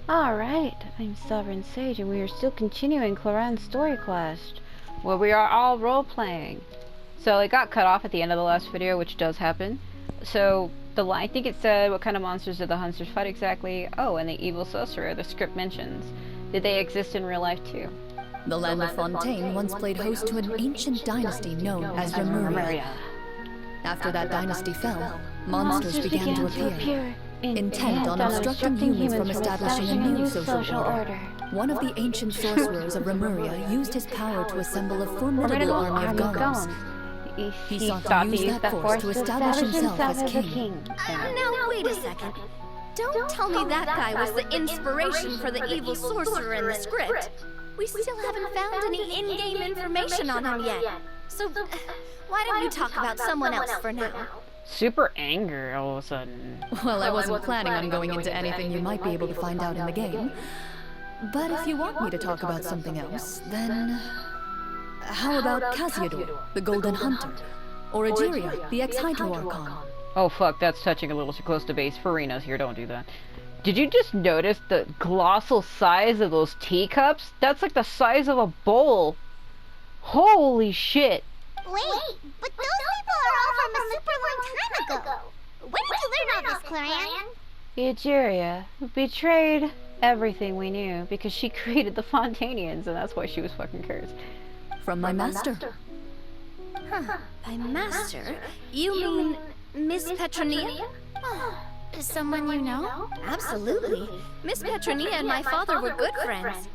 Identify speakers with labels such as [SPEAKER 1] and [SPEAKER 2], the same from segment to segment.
[SPEAKER 1] Alright, I'm Sovereign Sage, and we are still continuing Clorinde's story quest, where we are all role-playing. So it got cut off at the end of the last video, which does happen. So, I think it said, what kind of monsters did the hunters fight exactly? Oh, and the evil sorcerer, the script mentions. Did they exist in real life too?
[SPEAKER 2] The land of Fontaine once played host to an ancient dynasty known as Remuria. After that dynasty fell, monsters began to appear, intent on obstructing humans from establishing a new social order. One of the ancient sorcerers of Remuria used his power to assemble a formidable army of golems. He sought to use that force to establish himself as king.
[SPEAKER 3] Now, wait a second. Don't tell me that guy was the inspiration for the evil sorcerer in the script. We still haven't found any in-game information on him yet. So, why don't you talk about someone else for now?
[SPEAKER 1] Super angry all of a sudden.
[SPEAKER 2] Well, I wasn't planning on going into anything you might be able to find out in the game. But if you want me to talk about something else, then... how about Casiodor, the Golden Hunter? Or Egeria, the ex-Hydro Archon?
[SPEAKER 1] Oh fuck, that's touching a little too close to base. Farina's here, don't do that. Did you just notice the colossal size of those teacups? That's like the size of a bowl. Holy shit.
[SPEAKER 4] Wait, but those people are all from a super long time ago. When did you learn all this, Clorinde?
[SPEAKER 1] Egeria betrayed everything we knew because she created the Fontanians, and that's why she was fucking cursed.
[SPEAKER 2] From my master.
[SPEAKER 3] Huh. By master? You mean Miss Petronia?
[SPEAKER 4] Is someone you know?
[SPEAKER 3] Absolutely. Miss Petronia and my father were good friends.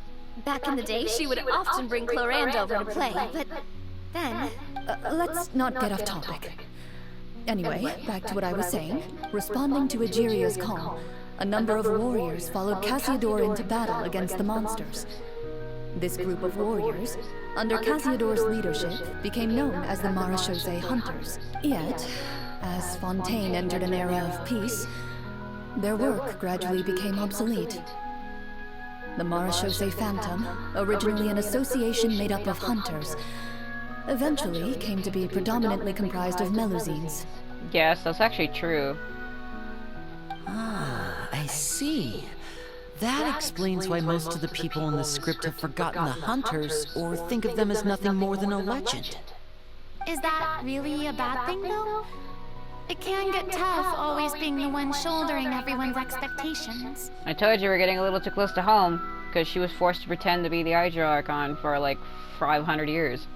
[SPEAKER 3] Back in the day, she would often bring Clorinde over to play, but then...
[SPEAKER 2] let's not get off topic. Anyway, back to what I was saying. Responding to Egeria's call, a number of warriors followed Casiodor into battle against the monsters. This group of warriors, under Casiodor's leadership, became known as the Marechaussee Hunters. Yet, as Fontaine entered an era of peace, their work gradually became obsolete. The Marechaussee Phantom, originally an association made up of hunters, eventually came to be predominantly comprised of Melusines.
[SPEAKER 1] Yes, that's actually true.
[SPEAKER 5] Ah, I see. That explains why most of the people in the script have forgotten the hunters or think of them as nothing more than a legend.
[SPEAKER 6] Is that really a bad thing, though? It can get tough always being the one shouldering everyone's expectations.
[SPEAKER 1] I told you we're getting a little too close to home, because she was forced to pretend to be the Hydro Archon for like 500 years.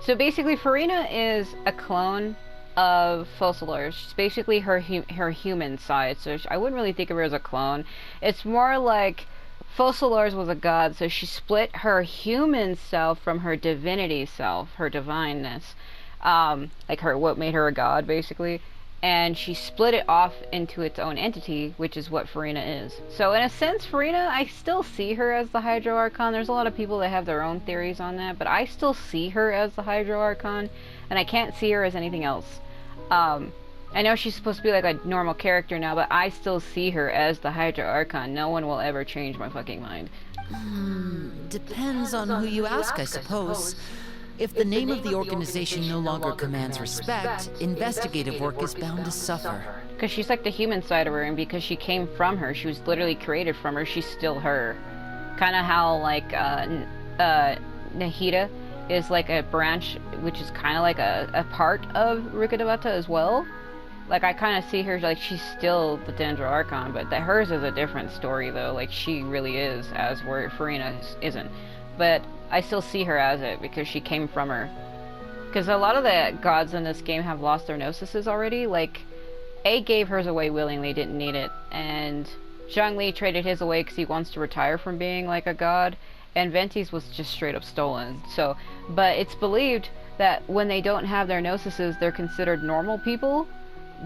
[SPEAKER 1] So basically, Farina is a clone of Focalors. She's basically her human side, so I wouldn't really think of her as a clone. It's more like Focalors was a god, so she split her human self from her divinity self, her divineness. Like what made her a god, basically. And she split it off into its own entity, which is what Farina is. So in a sense, Farina, I still see her as the Hydro Archon. There's a lot of people that have their own theories on that, but I still see her as the Hydro Archon, and I can't see her as anything else. I know she's supposed to be like a normal character now, but I still see her as the Hydro Archon. No one will ever change my fucking mind.
[SPEAKER 5] Depends on who you ask, I suppose. If the name of the organization no longer commands respect, investigative work is bound to suffer.
[SPEAKER 1] Because she's like the human side of her, and because she came from her, she was literally created from her, she's still her. Kind of how, like, Nahida is like a branch, which is kind of like a part of Rukkhadevata as well. Like, I kind of see her like she's still the Dendro Archon, but that hers is a different story, though. Like, she really is, as where Farina isn't. But I still see her as it, because she came from her. Because a lot of the gods in this game have lost their gnosises already. Like, A gave hers away willingly, didn't need it. And Zhongli traded his away because he wants to retire from being like a god. And Venti's was just straight up stolen. So, but it's believed that when they don't have their gnosises, they're considered normal people.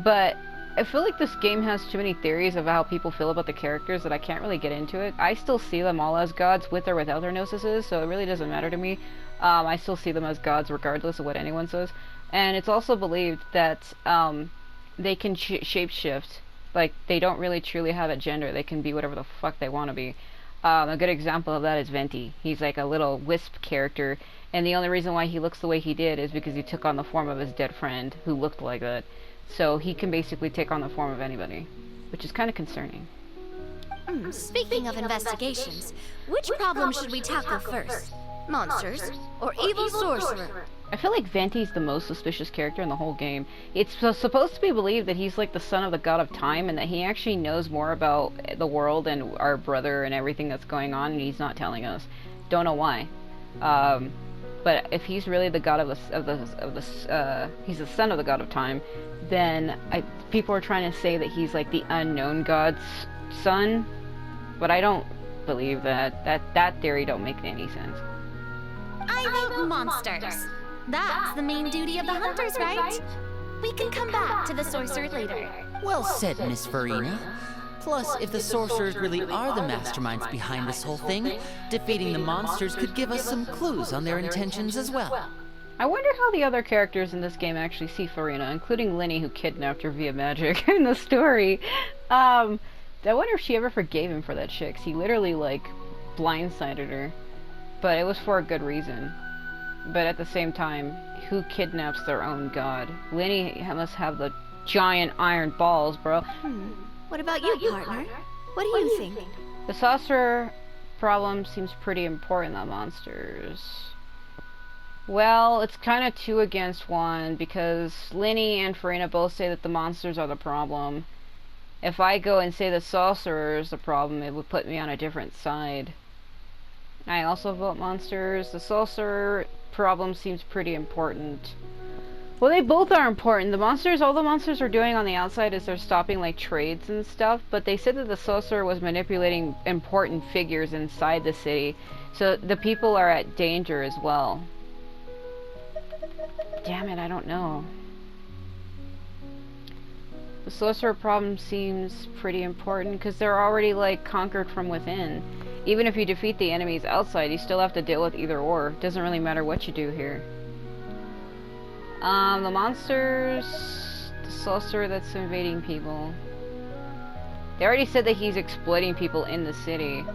[SPEAKER 1] But I feel like this game has too many theories of how people feel about the characters that I can't really get into it. I still see them all as gods with or without their gnosises, so it really doesn't matter to me. I still see them as gods regardless of what anyone says. And it's also believed that they can shapeshift. Like, they don't really truly have a gender. They can be whatever the fuck they want to be. A good example of that is Venti. He's like a little wisp character, and the only reason why he looks the way he did is because he took on the form of his dead friend who looked like that. So he can basically take on the form of anybody, which is kind of concerning.
[SPEAKER 3] Speaking of investigations, which problem should we tackle first? Monsters or evil sorcerer?
[SPEAKER 1] I feel like Venti's the most suspicious character in the whole game. It's supposed to be believed that he's like the son of the god of time and that he actually knows more about the world and our brother and everything that's going on, and he's not telling us. Don't know why. But if he's really the god he's the son of the god of time, then people are trying to say that he's like the unknown god's son, but I don't believe that. That theory don't make any sense.
[SPEAKER 3] I vote monsters. That's the main duty of the hunters, right? We can come back to the sorcerer later.
[SPEAKER 5] Well said, Miss Farina. Plus, if the sorcerers really are the masterminds behind this whole thing, defeating the monsters could give us some clues on their intentions as well.
[SPEAKER 1] I wonder how the other characters in this game actually see Farina, including Linny, who kidnapped her via magic in the story. I wonder if she ever forgave him for that shit, 'cause he literally, like, blindsided her. But it was for a good reason. But at the same time, who kidnaps their own god? Linny must have the giant iron balls, bro.
[SPEAKER 3] What about you, partner? What do you think?
[SPEAKER 1] The sorcerer problem seems pretty important on monsters. Well, it's kind of 2 against 1, because Linny and Farina both say that the monsters are the problem. If I go and say the sorcerer is the problem, it would put me on a different side. I also vote monsters. The sorcerer problem seems pretty important. Well, they both are important. All the monsters are doing on the outside is they're stopping, like, trades and stuff, but they said that the sorcerer was manipulating important figures inside the city, so the people are at danger as well. Damn it, I don't know. The sorcerer problem seems pretty important, because they're already, like, conquered from within. Even if you defeat the enemies outside, you still have to deal with either or. Doesn't really matter what you do here. The monsters, the sorcerer that's invading people. They already said that he's exploiting people in the city.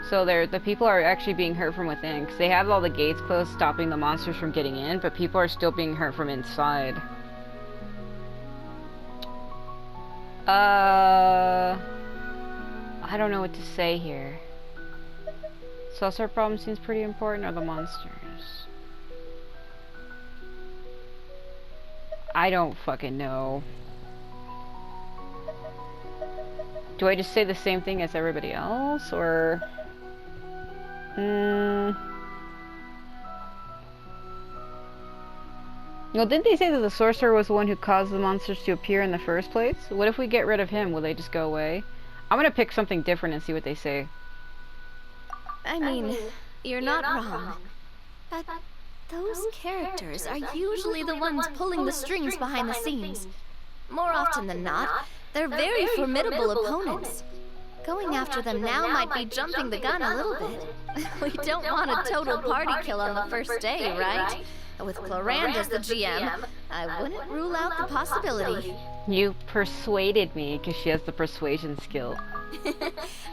[SPEAKER 1] So the people are actually being hurt from within, because they have all the gates closed, stopping the monsters from getting in, but people are still being hurt from inside. I don't know what to say here. Sorcerer problem seems pretty important, or the monsters? I don't fucking know. Do I just say the same thing as everybody else, or... Well, didn't they say that the sorcerer was the one who caused the monsters to appear in the first place? What if we get rid of him? Will they just go away? I'm gonna pick something different and see what they say.
[SPEAKER 3] I mean, you're not wrong. But those characters are usually the ones pulling the strings behind the scenes. More often than not, they're very formidable opponents. Going after them now might be jumping the gun a little bit. We don't want a total party kill on the first day, right? With Clorinde as the GM, I wouldn't rule out the possibility.
[SPEAKER 1] You persuaded me, because she has the persuasion skill.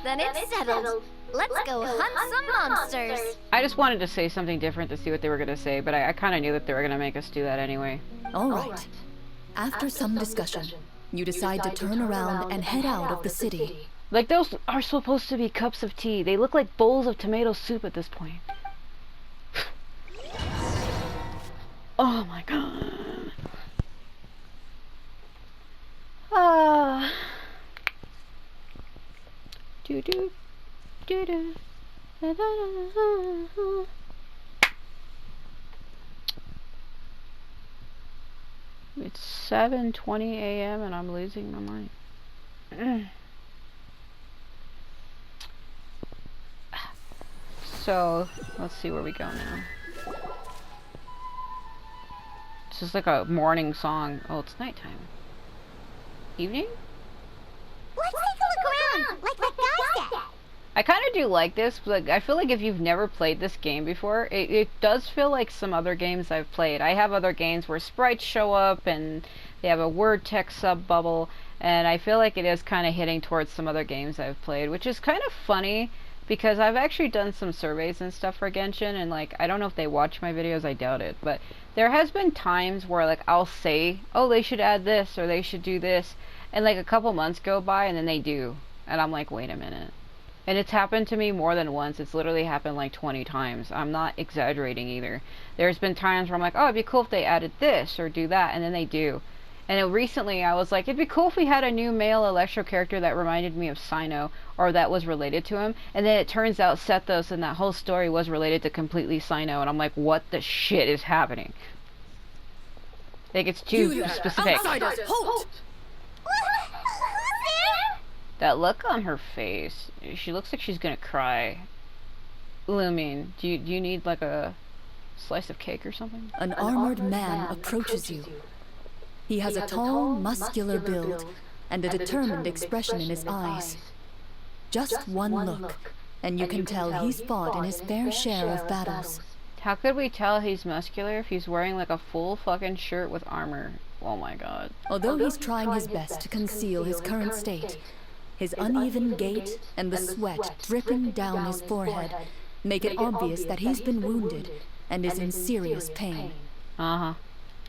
[SPEAKER 3] Then it's settled. Let's go hunt some monsters.
[SPEAKER 1] I just wanted to say something different to see what they were going to say, but I kind of knew that they were going to make us do that anyway.
[SPEAKER 2] All right. After some discussion, you decide to turn around and head out of the city.
[SPEAKER 1] Like, those are supposed to be cups of tea. They look like bowls of tomato soup at this point. Oh my god. Do do do do. Da, da, da, da. It's 7:20 a.m. and I'm losing my mind. So, let's see where we go now. This is like a morning song. Oh, it's nighttime. Evening?
[SPEAKER 4] Let's take a look around, like that guy said.
[SPEAKER 1] I kind of do like this, but I feel like if you've never played this game before, it does feel like some other games I've played. I have other games where sprites show up and they have a word text sub bubble, and I feel like it is kind of hitting towards some other games I've played, which is kind of funny because I've actually done some surveys and stuff for Genshin, and like, I don't know if they watch my videos, I doubt it, but there has been times where like I'll say, oh, they should add this or they should do this, and like a couple months go by and then they do. And I'm like, wait a minute. And it's happened to me more than once. It's literally happened like 20 times. I'm not exaggerating either. There's been times where I'm like, oh, it'd be cool if they added this or do that, and then they do. And then recently I was like, it'd be cool if we had a new male Electro character that reminded me of Sino, or that was related to him. And then it turns out Sethos and that whole story was related to completely Sino, and I'm like, what the shit is happening? Like, it's too specific.
[SPEAKER 2] Outsiders, halt!
[SPEAKER 1] That look on her face, she looks like she's gonna cry. Lumin, do you need like a slice of cake or something?
[SPEAKER 2] An armored man approaches you. He has a tall, muscular build and a determined expression in his eyes. Just one look, and you can tell he's fought in his fair share of battles.
[SPEAKER 1] How could we tell he's muscular if he's wearing like a full fucking shirt with armor? Oh my god.
[SPEAKER 2] Although he's trying his best to conceal his current state, his uneven gait and the sweat dripping down his forehead make it obvious that he's been wounded and is in serious pain.
[SPEAKER 1] Uh-huh.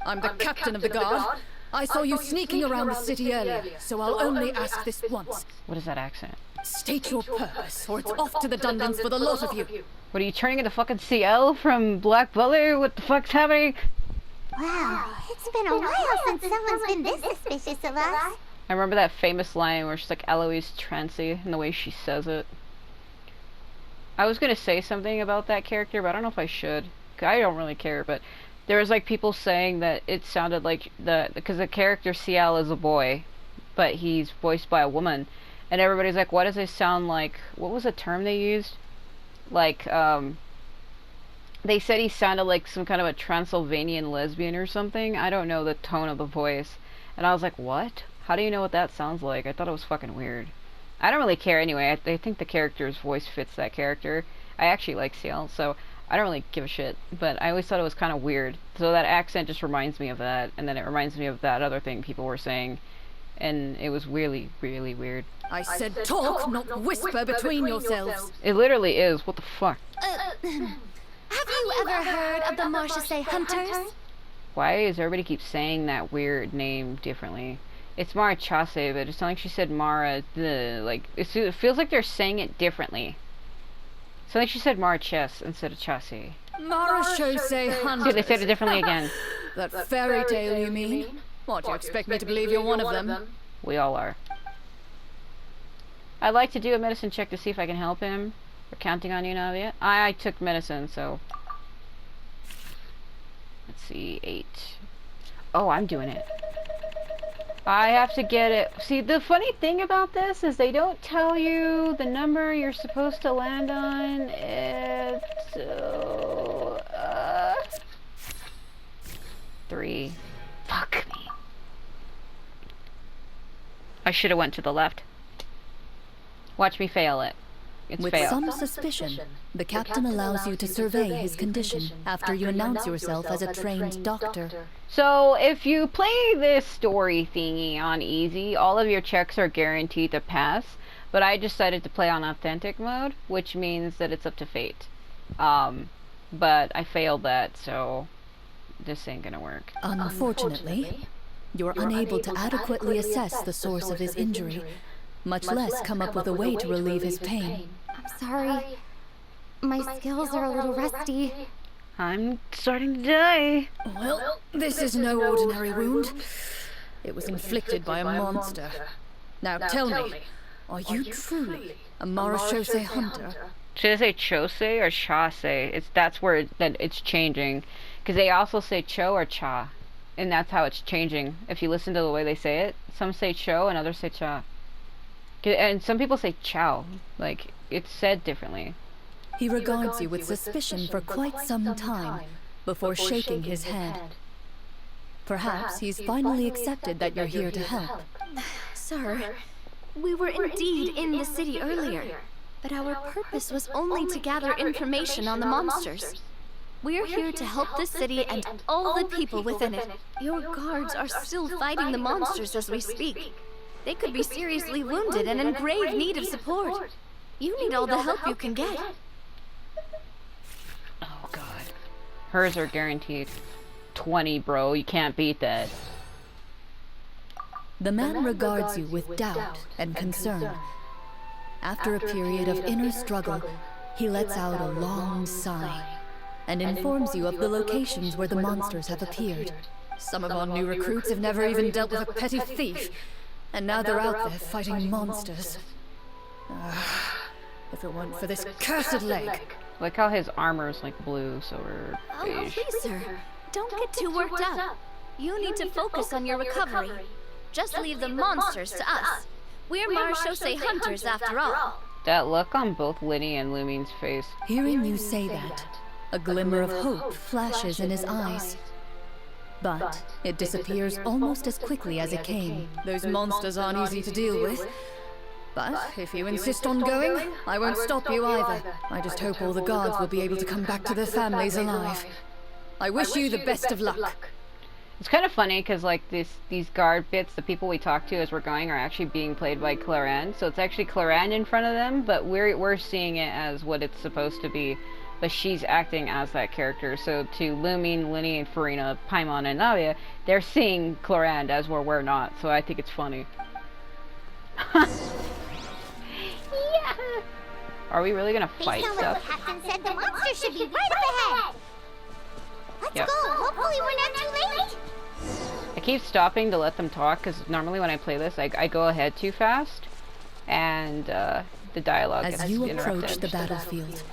[SPEAKER 2] I'm the captain of the guard. I saw you sneaking around the city earlier, so I'll only ask this once.
[SPEAKER 1] What is that accent?
[SPEAKER 2] State your purpose, or it's off to the dungeons for the lot of you.
[SPEAKER 1] What are you turning into fucking CL from Black Butler? What the fuck's happening?
[SPEAKER 4] Wow, it's been a while since someone's been this suspicious of us.
[SPEAKER 1] I remember that famous line where she's like Eloise Trancy and the way she says it. I was gonna say something about that character, but I don't know if I should. I don't really care, but there was like people saying that it sounded like because the character CL is a boy, but he's voiced by a woman, and everybody's like, what does it sound like? What was the term they used? Like, they said he sounded like some kind of a Transylvanian lesbian or something. I don't know the tone of the voice. And I was like, what? How do you know what that sounds like? I thought it was fucking weird. I don't really care anyway. I think the character's voice fits that character. I actually like CL, so I don't really give a shit. But I always thought it was kind of weird. So that accent just reminds me of that. And then it reminds me of that other thing people were saying. And it was really, really weird.
[SPEAKER 2] I said talk, not whisper between yourselves.
[SPEAKER 1] It literally is. What the fuck?
[SPEAKER 3] Have you ever heard of the Marchese Hunters?
[SPEAKER 1] Why does everybody keep saying that weird name differently? It's Mara Chase, but it's not like she said Mara. Like it feels like they're saying it differently. It's like she said Mara Chess instead of Chase.
[SPEAKER 2] Marachose Hunters.
[SPEAKER 1] They said it differently again.
[SPEAKER 2] That fairy tale, you mean? What, do you expect me to believe you're one of them?
[SPEAKER 1] We all are. I'd like to do a medicine check to see if I can help him. We're counting on you, Navia. I took medicine, so... Let's see, 8. Oh, I'm doing it. I have to get it. See, the funny thing about this is they don't tell you the number you're supposed to land on. It's... 3. Fuck me. I should have went to the left. Watch me fail it. It's
[SPEAKER 2] With
[SPEAKER 1] failed.
[SPEAKER 2] some suspicion, the captain allows you to survey his condition after you announce yourself as a trained doctor.
[SPEAKER 1] So, if you play this story thingy on easy, all of your checks are guaranteed to pass, but I decided to play on authentic mode, which means that it's up to fate. But I failed that, so this ain't gonna work.
[SPEAKER 2] Unfortunately, you're unable to adequately assess the source of his injury, much less come up with a way to relieve his pain.
[SPEAKER 3] I'm sorry. My skills are a little rusty.
[SPEAKER 1] I'm starting to die.
[SPEAKER 2] Well, this is no ordinary wound. It was inflicted by a monster. Now tell me, are you truly a Marachose hunter?
[SPEAKER 1] Should I say Chose or Chase? That's where it's changing. Because they also say Cho or Cha. And that's how it's changing. If you listen to the way they say it, some say Cho and others say Cha. And some people say Chow. Like, it's said differently.
[SPEAKER 2] He regards you with suspicion for quite some time before shaking his head. Perhaps he's finally accepted that you're here to help.
[SPEAKER 3] Sir, we were indeed in the city earlier, but our purpose was only to gather information on the monsters. We're here to help the city and all the people within it. Your guards are still fighting the monsters as we speak. They could be seriously wounded and in grave need of support. You need all the help you can get.
[SPEAKER 1] Oh god. Hers are guaranteed. 20, bro. You can't beat that.
[SPEAKER 2] The man regards you with doubt and concern, After a period of inner struggle, he lets out a long sigh and informs you of the locations where the monsters have appeared. Some of our new recruits have never even dealt with a petty thief, and now they're out there fighting monsters. If it weren't for this cursed leg.
[SPEAKER 1] Like how his armor is like blue, silver,
[SPEAKER 3] Oh,
[SPEAKER 1] beige.
[SPEAKER 3] please, sir. Don't get too worked up. You need to focus on your recovery. Just leave the monsters to us. We're Marshose hunters after all.
[SPEAKER 1] That look on both Linny and Lumine's face.
[SPEAKER 2] Hearing you say that, a glimmer of hope flashes in his eyes. But it disappears almost as quickly as it came. Those monsters aren't easy to deal with. But if you insist on going, I won't stop you either. I just hope all the guards will be able to come back to their families alive. I wish you the best of luck.
[SPEAKER 1] It's kind of funny because like these guard bits, the people we talk to as we're going are actually being played by Clorinde. So it's actually Clorinde in front of them, but we're seeing it as what it's supposed to be. But she's acting as that character. So to Lumine, Linny, and Farina, Paimon, and Navia, they're seeing Clorinde as where we're not. So I think it's funny. Yeah. Are we really gonna fight
[SPEAKER 4] Based on
[SPEAKER 1] stuff?
[SPEAKER 4] what the captain said, the monster should be right up ahead. Let's go. Hopefully we're not too late.
[SPEAKER 1] I keep stopping to let them talk because normally when I play this, I go ahead too fast, and the dialogue gets
[SPEAKER 2] As you
[SPEAKER 1] interrupted.
[SPEAKER 2] approach the battlefield,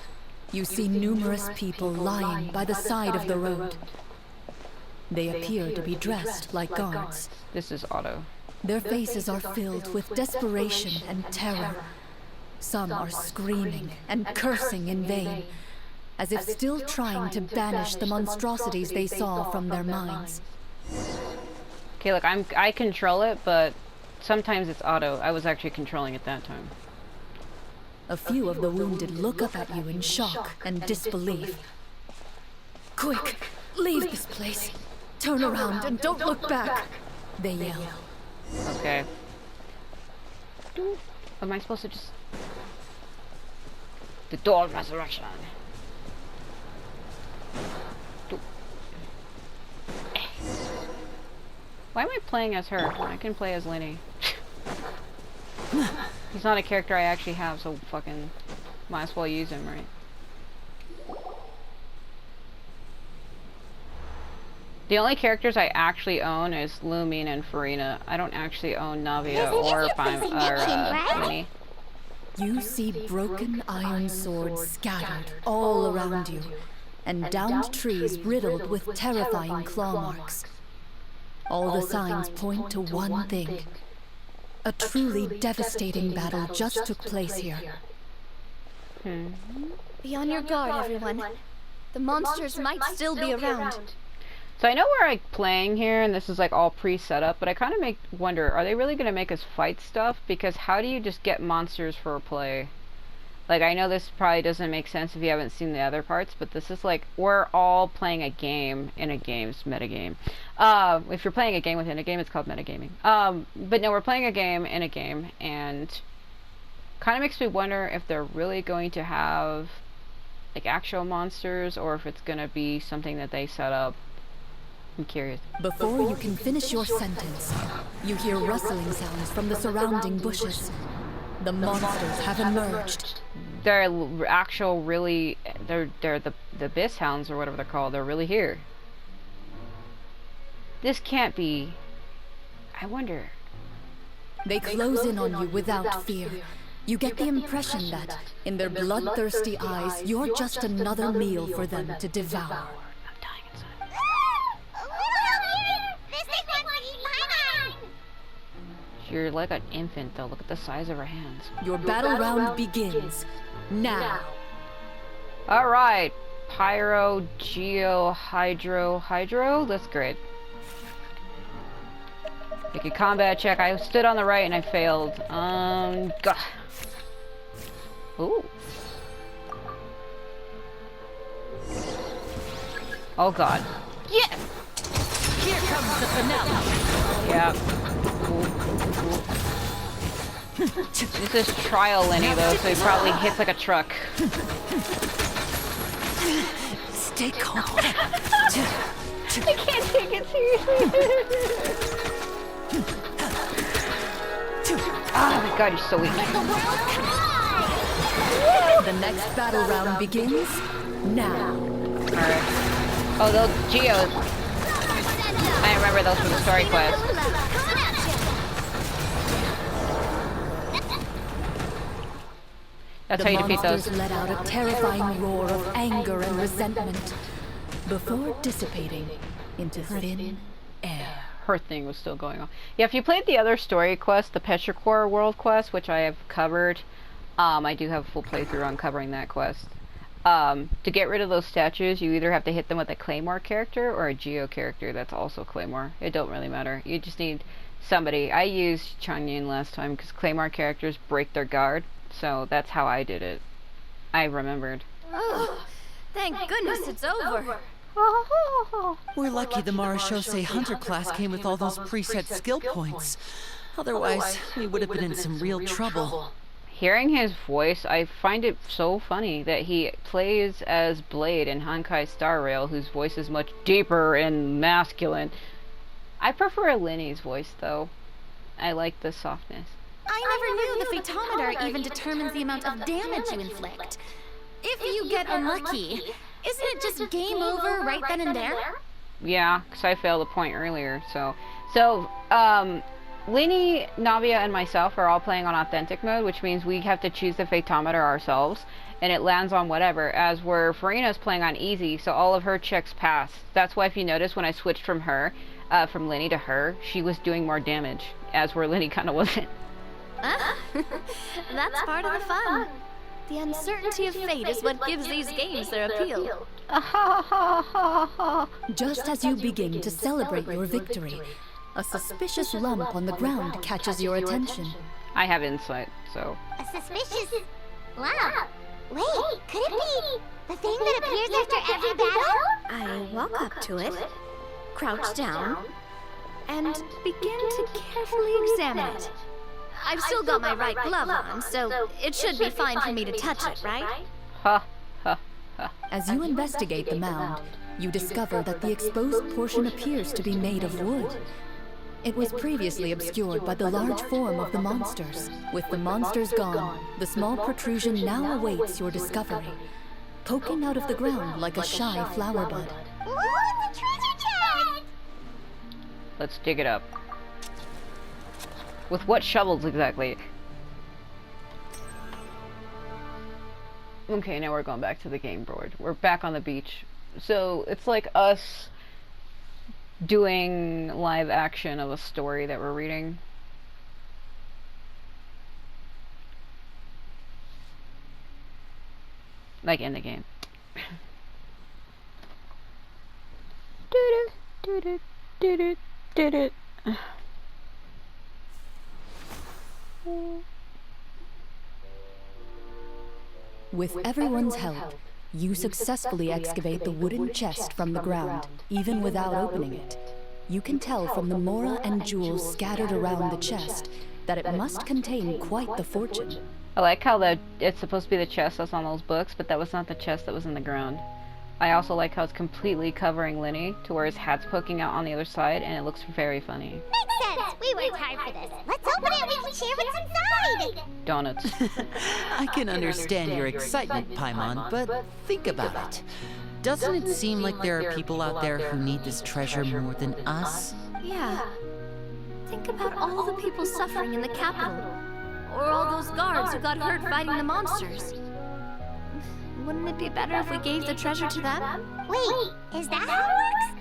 [SPEAKER 2] you see numerous people lying by the side of the road. They appear to be dressed like guards.
[SPEAKER 1] This is Otto.
[SPEAKER 2] Their faces are filled with desperation and terror. Some are screaming and cursing in vain, as if still trying to banish the monstrosities they saw from their minds.
[SPEAKER 1] Okay, look, I control it, but sometimes it's Otto. I was actually controlling it that time.
[SPEAKER 2] A few of the wounded look up at you in shock and disbelief. Quick, leave this place. Turn around and don't look back, they yell.
[SPEAKER 1] Okay. Am I supposed to just... The door of resurrection. Why am I playing as her? I can play as Linny. He's not a character I actually have, so fucking might as well use him, right? The only characters I actually own is Lumine and Farina. I don't actually own Navia or Linny.
[SPEAKER 2] You see broken iron swords scattered all around you, and downed trees riddled with terrifying claw marks. All the signs point to one thing. A truly devastating battle just took place here.
[SPEAKER 3] Be on your guard, everyone. The monsters might still be around.
[SPEAKER 1] So I know we're like playing here and this is like all pre-set up, but I kind of wonder, are they really going to make us fight stuff? Because how do you just get monsters for a play? Like, I know this probably doesn't make sense if you haven't seen the other parts, but this is like, we're all playing a game in a game. It's metagame. If you're playing a game within a game, it's called metagaming. But no, we're playing a game in a game, and kind of makes me wonder if they're really going to have like actual monsters, or if it's going to be something that they set up. I'm curious.
[SPEAKER 2] Before you can finish your sentence, you hear rustling sounds from the surrounding bushes. The monsters have emerged.
[SPEAKER 1] They're actual really, they're the Abyss Hounds or whatever they're called. They're really here. This can't be, I wonder.
[SPEAKER 2] They close in on you without fear. You get the impression that, in their bloodthirsty eyes, you're just another meal for them to devour.
[SPEAKER 1] You're like an infant though, look at the size of her hands.
[SPEAKER 2] Your battle round begins now.
[SPEAKER 1] Alright, Pyro, Geo, Hydro, that's great. Make a combat check. I stood on the right and I failed. God. Ooh. Oh god. Yes!
[SPEAKER 2] Here comes the finale.
[SPEAKER 1] Yeah. This is trial Lenny though, so he probably hits like a truck.
[SPEAKER 2] Stay calm.
[SPEAKER 1] I can't take it seriously. Oh my god, you're so weak.
[SPEAKER 2] The next battle round begins now.
[SPEAKER 1] Alright. Oh, those Geos. I remember those from the story quest. That's how you defeat those.
[SPEAKER 2] The monsters let out a terrifying roar of anger and resentment before dissipating into thin air.
[SPEAKER 1] Her thing was still going on. Yeah, if you played the other story quest, the Petrichor world quest, which I have covered, I do have a full playthrough on covering that quest. To get rid of those statues, you either have to hit them with a Claymore character or a Geo character that's also Claymore. It don't really matter. You just need somebody. I used Changyin last time because Claymore characters break their guard, so that's how I did it. I remembered.
[SPEAKER 3] Oh, thank goodness it's over.
[SPEAKER 5] We're lucky the Marechaussee Hunter class came with all those preset skill points. Otherwise, we would have been in some real trouble.
[SPEAKER 1] Hearing his voice, I find it so funny that he plays as Blade in Honkai Star Rail, whose voice is much deeper and masculine. I prefer Linny's voice, though. I like the softness.
[SPEAKER 6] I never knew the photometer even determines the amount of damage you inflict. If you get unlucky, isn't it just game over right then and there?
[SPEAKER 1] Yeah, because I failed a point earlier, so... Linny, Navia, and myself are all playing on authentic mode, which means we have to choose the photometer ourselves, and it lands on whatever, as where Farina's playing on easy, so all of her checks pass. That's why if you notice when I switched from her, from Linny to her, she was doing more damage, as where Linny kind of wasn't.
[SPEAKER 3] That's part of the fun. The uncertainty of fate is what gives these games their appeal.
[SPEAKER 2] Just as you begin to celebrate your victory, a suspicious lump on the ground catches your attention.
[SPEAKER 1] I have insight, so...
[SPEAKER 4] A suspicious lump? Wait, could it be the thing that appears after every battle?
[SPEAKER 3] I walk up to it, crouch down, and begin to carefully examine it. I've still got my right glove on, so it should be fine for me to touch it, right?
[SPEAKER 1] Ha, ha, ha.
[SPEAKER 2] As you investigate the mound, you discover that the exposed portion appears to be made of wood. It was previously obscured by the large form of the monsters. With the monsters gone, the small protrusion now awaits your discovery, poking out of the ground like a shy flower bud.
[SPEAKER 4] Ooh, it's a treasure chest!
[SPEAKER 1] Let's dig it up. With what shovels exactly? Okay, now we're going back to the game board. We're back on the beach. So it's like us doing live action of a story that we're reading. Like in the game.
[SPEAKER 2] With everyone's help, you successfully excavate the wooden chest from the ground, even without opening it. You can tell from the mora and jewels scattered around the chest that it must contain quite the fortune.
[SPEAKER 1] I like how it's supposed to be the chest that's on those books, but that was not the chest that was in the ground. I also like how it's completely covering Linny to where his hat's poking out on the other side, and it looks very funny.
[SPEAKER 4] Makes sense. We worked hard for this. Let's open it and we can share what's inside.
[SPEAKER 1] Donuts.
[SPEAKER 5] I can understand your excitement, Paimon, but think about it. Doesn't it seem like there are people out there who need this treasure more than us?
[SPEAKER 3] Yeah. Think about all the people suffering in the capital. Or all those guards who got hurt fighting the monsters. Wouldn't it be better if we gave the treasure to them?
[SPEAKER 4] Wait, is that how it works?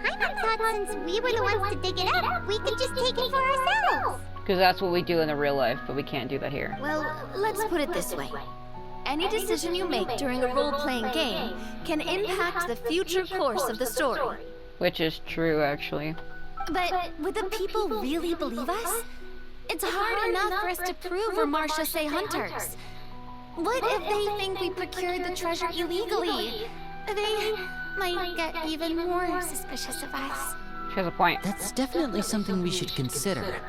[SPEAKER 4] Paimon thought since we were the ones to dig it up, we could just take it for ourselves.
[SPEAKER 1] Because that's what we do in the real life, but we can't do that here.
[SPEAKER 3] Well, let's put it this way. Any decision you make during a role-playing game can impact the future course of the story.
[SPEAKER 1] Which is true, actually.
[SPEAKER 6] But would the people really believe us? It's hard enough for us to prove we're Marechaussee hunters. What if they think we procured the treasure illegally? They might get even more suspicious of us.
[SPEAKER 1] She has a point.
[SPEAKER 5] That's definitely something we should consider.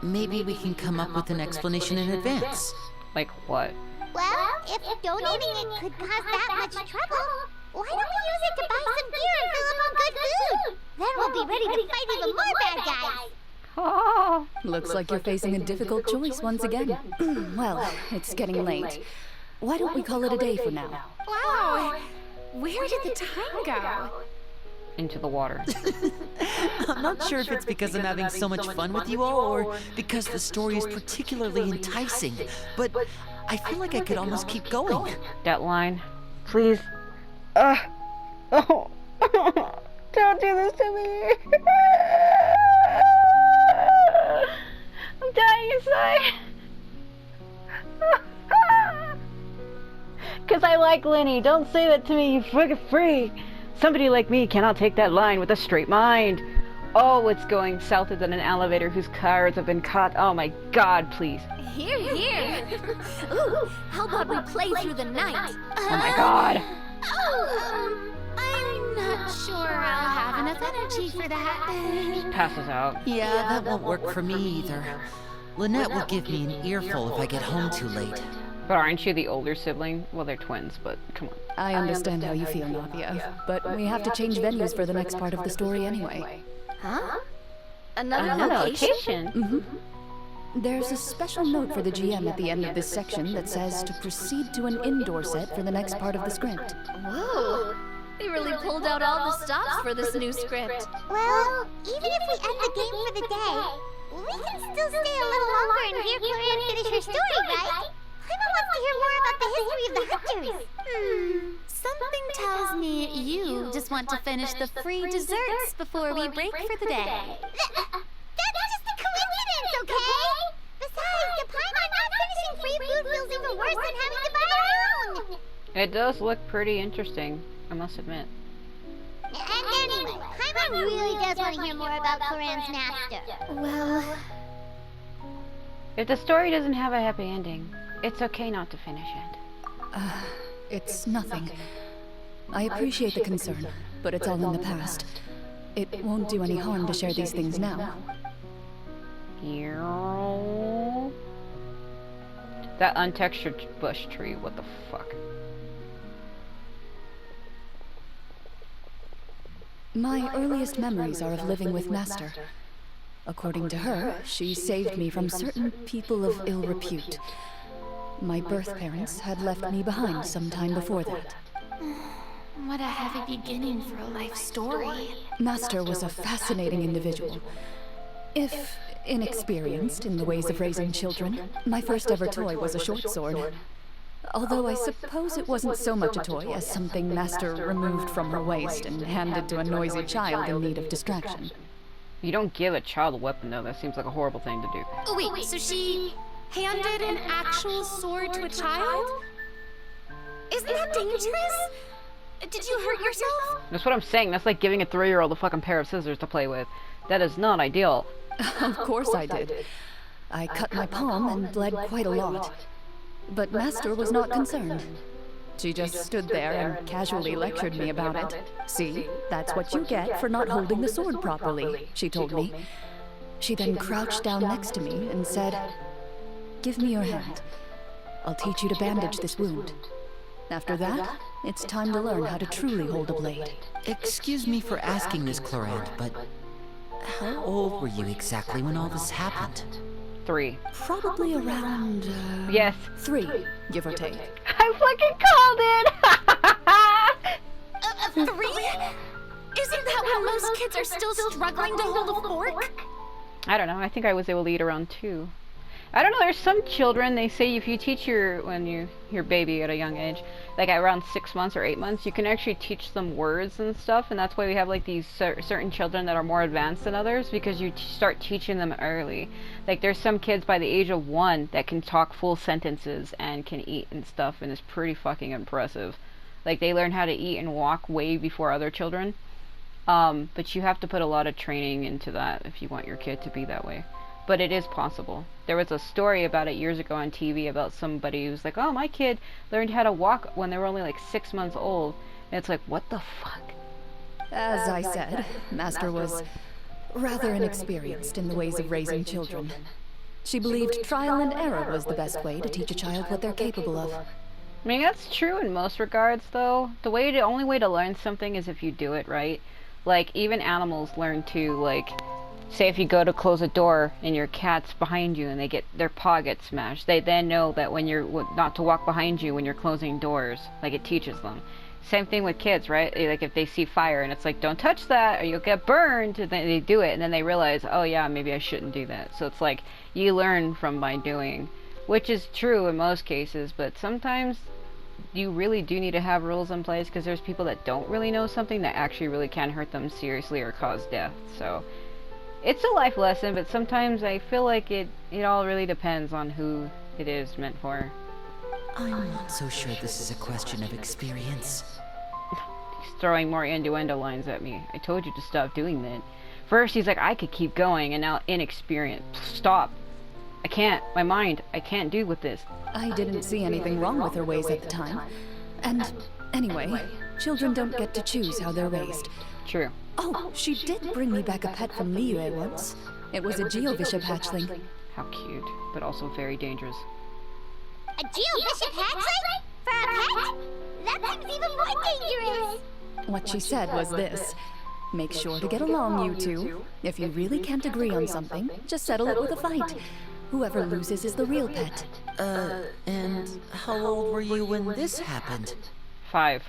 [SPEAKER 5] Maybe we can come up with an explanation in advance.
[SPEAKER 1] Like what?
[SPEAKER 4] Well, if donating it could cause that much trouble, why don't we use it to buy some gear and fill up on good food? Then we'll be ready to fight even more bad guys.
[SPEAKER 2] Looks like you're facing a difficult choice once again. Well, it's getting late. Why don't we call it a day for now?
[SPEAKER 6] Wow! Where did the time go?
[SPEAKER 1] Into the water.
[SPEAKER 5] I'm not sure if it's because I'm having so much fun with you all, or because the story is particularly enticing, but I feel like I could almost keep going.
[SPEAKER 1] That line. Please. Oh. Don't do this to me. I'm dying inside. Because I like Lenny. Don't say that to me, you fucking freak. Somebody like me cannot take that line with a straight mind. Oh, it's going south is in an elevator whose cars have been caught. Oh my god, please.
[SPEAKER 3] Here, here. Ooh, how about we play through the night?
[SPEAKER 1] Oh my god.
[SPEAKER 6] I'm not sure I'll have enough energy for that.
[SPEAKER 1] Passes out.
[SPEAKER 5] Yeah, that won't work for me either. Lynette will give me an earful if I get home too late.
[SPEAKER 1] But aren't you the older sibling? Well, they're twins, but come on.
[SPEAKER 2] I understand how you feel, Navia, but we have to change venues for the next part of the story anyway.
[SPEAKER 3] Huh? Another
[SPEAKER 1] Another
[SPEAKER 3] location?
[SPEAKER 1] location?
[SPEAKER 2] There's a special note for the GM at the end of this section that says to proceed to an indoor set for the next part of the script.
[SPEAKER 3] Whoa! They really pulled out all the stops for this new script.
[SPEAKER 4] Well, even if we end the game for the day, we can still stay a little longer and hear Clorinde finish her story, right? Paimon wants to hear more about the history of the hunters.
[SPEAKER 6] Something tells me you just want to finish the free desserts before we break for the day.
[SPEAKER 4] That's just a coincidence, okay? Besides, the Paimon not finishing free food feels even worse than having to buy our own.
[SPEAKER 1] It does look pretty interesting, I must admit.
[SPEAKER 4] And anyway, Paimon really does want to hear more about Clorinde's master.
[SPEAKER 3] Well,
[SPEAKER 1] If the story doesn't have a happy ending, it's okay not to finish it.
[SPEAKER 2] It's nothing. I appreciate the concern, but it's all in the past. It won't do any harm to share these things now.
[SPEAKER 1] That untextured bush tree, what the fuck?
[SPEAKER 2] My earliest memories are of living with Master. According to her, she saved me from certain people of ill repute. My birth parents had left me behind some time before that.
[SPEAKER 6] What a heavy beginning for a life story.
[SPEAKER 2] Master was a fascinating individual. If inexperienced in the ways of raising children, my first ever toy was a short sword. Although I suppose it wasn't so much a toy as something Master removed from her waist and handed to a noisy child in need of distraction.
[SPEAKER 1] You don't give a child a weapon though, that seems like a horrible thing to do.
[SPEAKER 6] Oh wait, so she handed an actual sword to a child? Isn't that dangerous? Did you hurt yourself?
[SPEAKER 1] That's what I'm saying, that's like giving a 3-year-old a fucking pair of scissors to play with. That is not ideal.
[SPEAKER 2] Of course I did. I cut my palm and bled quite a lot. But Master was not concerned. She just stood there and casually lectured me about it. See, that's what you get for not holding the sword properly, she told me. She then crouched down next to me and said, "Give me your hand. I'll teach you to bandage this wound. After that, it's time to learn how to truly hold a blade."
[SPEAKER 5] Excuse me for asking this, Clorinde, but how old were you exactly when all this happened?
[SPEAKER 1] 3.
[SPEAKER 2] Probably around,
[SPEAKER 1] Yes.
[SPEAKER 2] 3, give or take.
[SPEAKER 1] I fucking called it!
[SPEAKER 6] 3? Isn't that when most kids are still struggling to hold a fork?
[SPEAKER 1] I don't know, I think I was able to eat around 2. I don't know, there's some children, they say if you teach your baby at a young age, like at around 6 months or 8 months, you can actually teach them words and stuff, and that's why we have like these certain children that are more advanced than others, because you start teaching them early. Like there's some kids by the age of 1 that can talk full sentences and can eat and stuff, and it's pretty fucking impressive. Like they learn how to eat and walk way before other children, but you have to put a lot of training into that if you want your kid to be that way. But it is possible. There was a story about it years ago on TV about somebody who's like, oh, my kid learned how to walk when they were only like 6 months old. And it's like, what the fuck?
[SPEAKER 2] As I said, Master was rather inexperienced in the ways of raising children. She believed trial and error was the best way to teach a child what they're capable of.
[SPEAKER 1] I mean, that's true in most regards, though. The only way to learn something is if you do it right. Like, even animals learn to, like, say if you go to close a door and your cat's behind you and their paw gets smashed, they then know that when you're not to walk behind you when you're closing doors. Like, it teaches them. Same thing with kids, right? Like, if they see fire and it's like, don't touch that or you'll get burned, and then they do it and then they realize, oh yeah, maybe I shouldn't do that. So it's like, you learn from by doing, which is true in most cases, but sometimes you really do need to have rules in place, because there's people that don't really know something that actually really can hurt them seriously or cause death. So it's a life lesson, but sometimes I feel like it all really depends on who it is meant for.
[SPEAKER 5] I'm not so sure this is a question of experience.
[SPEAKER 1] He's throwing more innuendo lines at me. I told you to stop doing that. First he's like, I could keep going, and now inexperience. Stop. I can't. My mind. I can't do with this.
[SPEAKER 2] I didn't see anything wrong with her ways at the time. And anyway, children don't get to choose how they're raised.
[SPEAKER 1] True.
[SPEAKER 2] Oh, she did bring me back a pet from Liyue once. It was a Geovishap hatchling.
[SPEAKER 1] How cute, but also very dangerous.
[SPEAKER 4] A Geovishap hatchling? For a pet? That seems even more dangerous!
[SPEAKER 2] What she said was this. Make sure to get along, you two. If you really can't agree on something, just settle it with a fight. Whoever loses is the real pet.
[SPEAKER 5] And how old were you when this happened?
[SPEAKER 1] 5.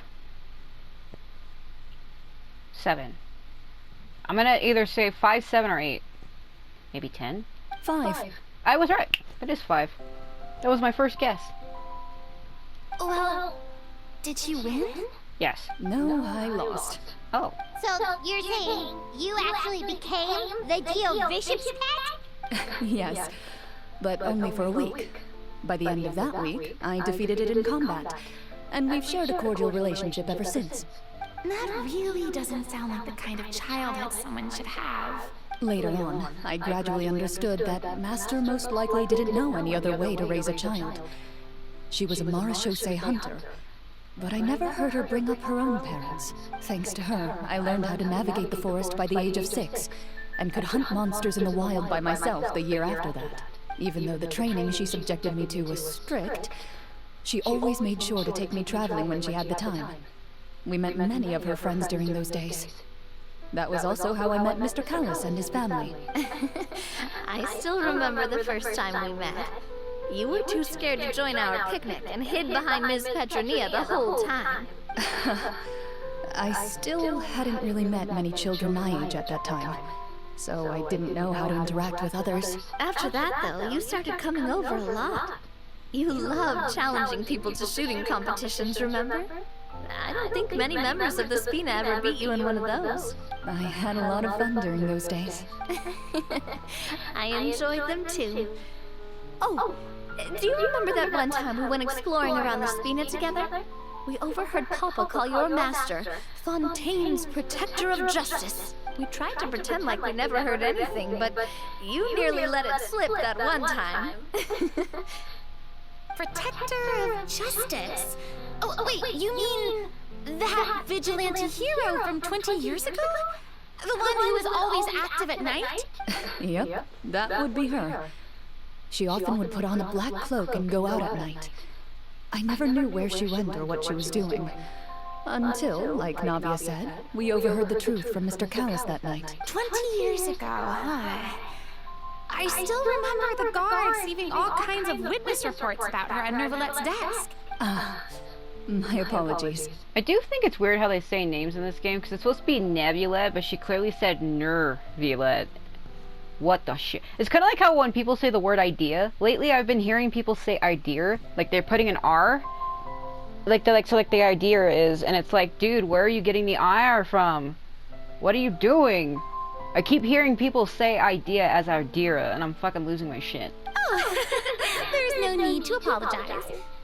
[SPEAKER 1] 7. I'm gonna either say 5, 7, or 8. Maybe 10?
[SPEAKER 2] 5.
[SPEAKER 1] I was right. It is 5. That was my first guess.
[SPEAKER 6] Well, did you win?
[SPEAKER 1] Yes.
[SPEAKER 2] No, I lost.
[SPEAKER 1] Oh.
[SPEAKER 4] So, you're saying you actually became the Geovishap's pet?
[SPEAKER 2] Yes, but only for a week. By the end of that week, I defeated it in combat, and we've shared a cordial relationship ever since.
[SPEAKER 6] That really doesn't sound like the kind of childhood someone should have.
[SPEAKER 2] Later on, I gradually understood that Master most likely didn't know any other way to raise a child. She was a marechaussee hunter, but I never heard her bring up her own parents. Thanks to her, I learned how to navigate the forest by the age of 6, and could hunt monsters in the wild by myself the year after that. Even though the training she subjected me to was strict, she always made sure to take me traveling when she had the time. We met many of her friends during those days. That was also how I met Mr. Callis and his family.
[SPEAKER 3] I still remember the first time we met. You were too scared to join our picnic and hid behind Ms. Petronia the whole time.
[SPEAKER 2] I still hadn't really met many children my age at that time, so I didn't know how to interact with others.
[SPEAKER 3] After that, though, you started coming over a lot. You loved challenging people to shooting competitions, remember? I don't think many members of the Spina ever beat you in one of those.
[SPEAKER 2] I had a lot of fun during those days.
[SPEAKER 3] I enjoyed them too. Oh, do you remember that one time we went exploring around the Spina together? We overheard Papa call your master Fontaine's Protector of Justice. We tried to pretend like we never heard anything, but you nearly let it slip that one time.
[SPEAKER 6] Protector of Justice? Oh, wait, you mean that vigilante hero from 20 years ago? The one who was always active at night?
[SPEAKER 2] Yep, that would be her. She often would put on a black cloak and go out at night. I never knew where she went or what she was doing. Until, like Navia said, we overheard the truth from Mr. Callis that night.
[SPEAKER 6] 20 years ago, huh? I still remember the guards leaving all kinds of witness reports about her on Nervalette's desk.
[SPEAKER 2] My apologies.
[SPEAKER 1] I do think it's weird how they say names in this game, because it's supposed to be Nebulette, but she clearly said Nerviolette. What the shit? It's kind of like how when people say the word idea. Lately, I've been hearing people say idea, like they're putting an R. Like they're like, so like the idea is, and it's like, dude, where are you getting the IR from? What are you doing? I keep hearing people say idea as idea, and I'm fucking losing my shit.
[SPEAKER 6] Oh, there's no need to apologize.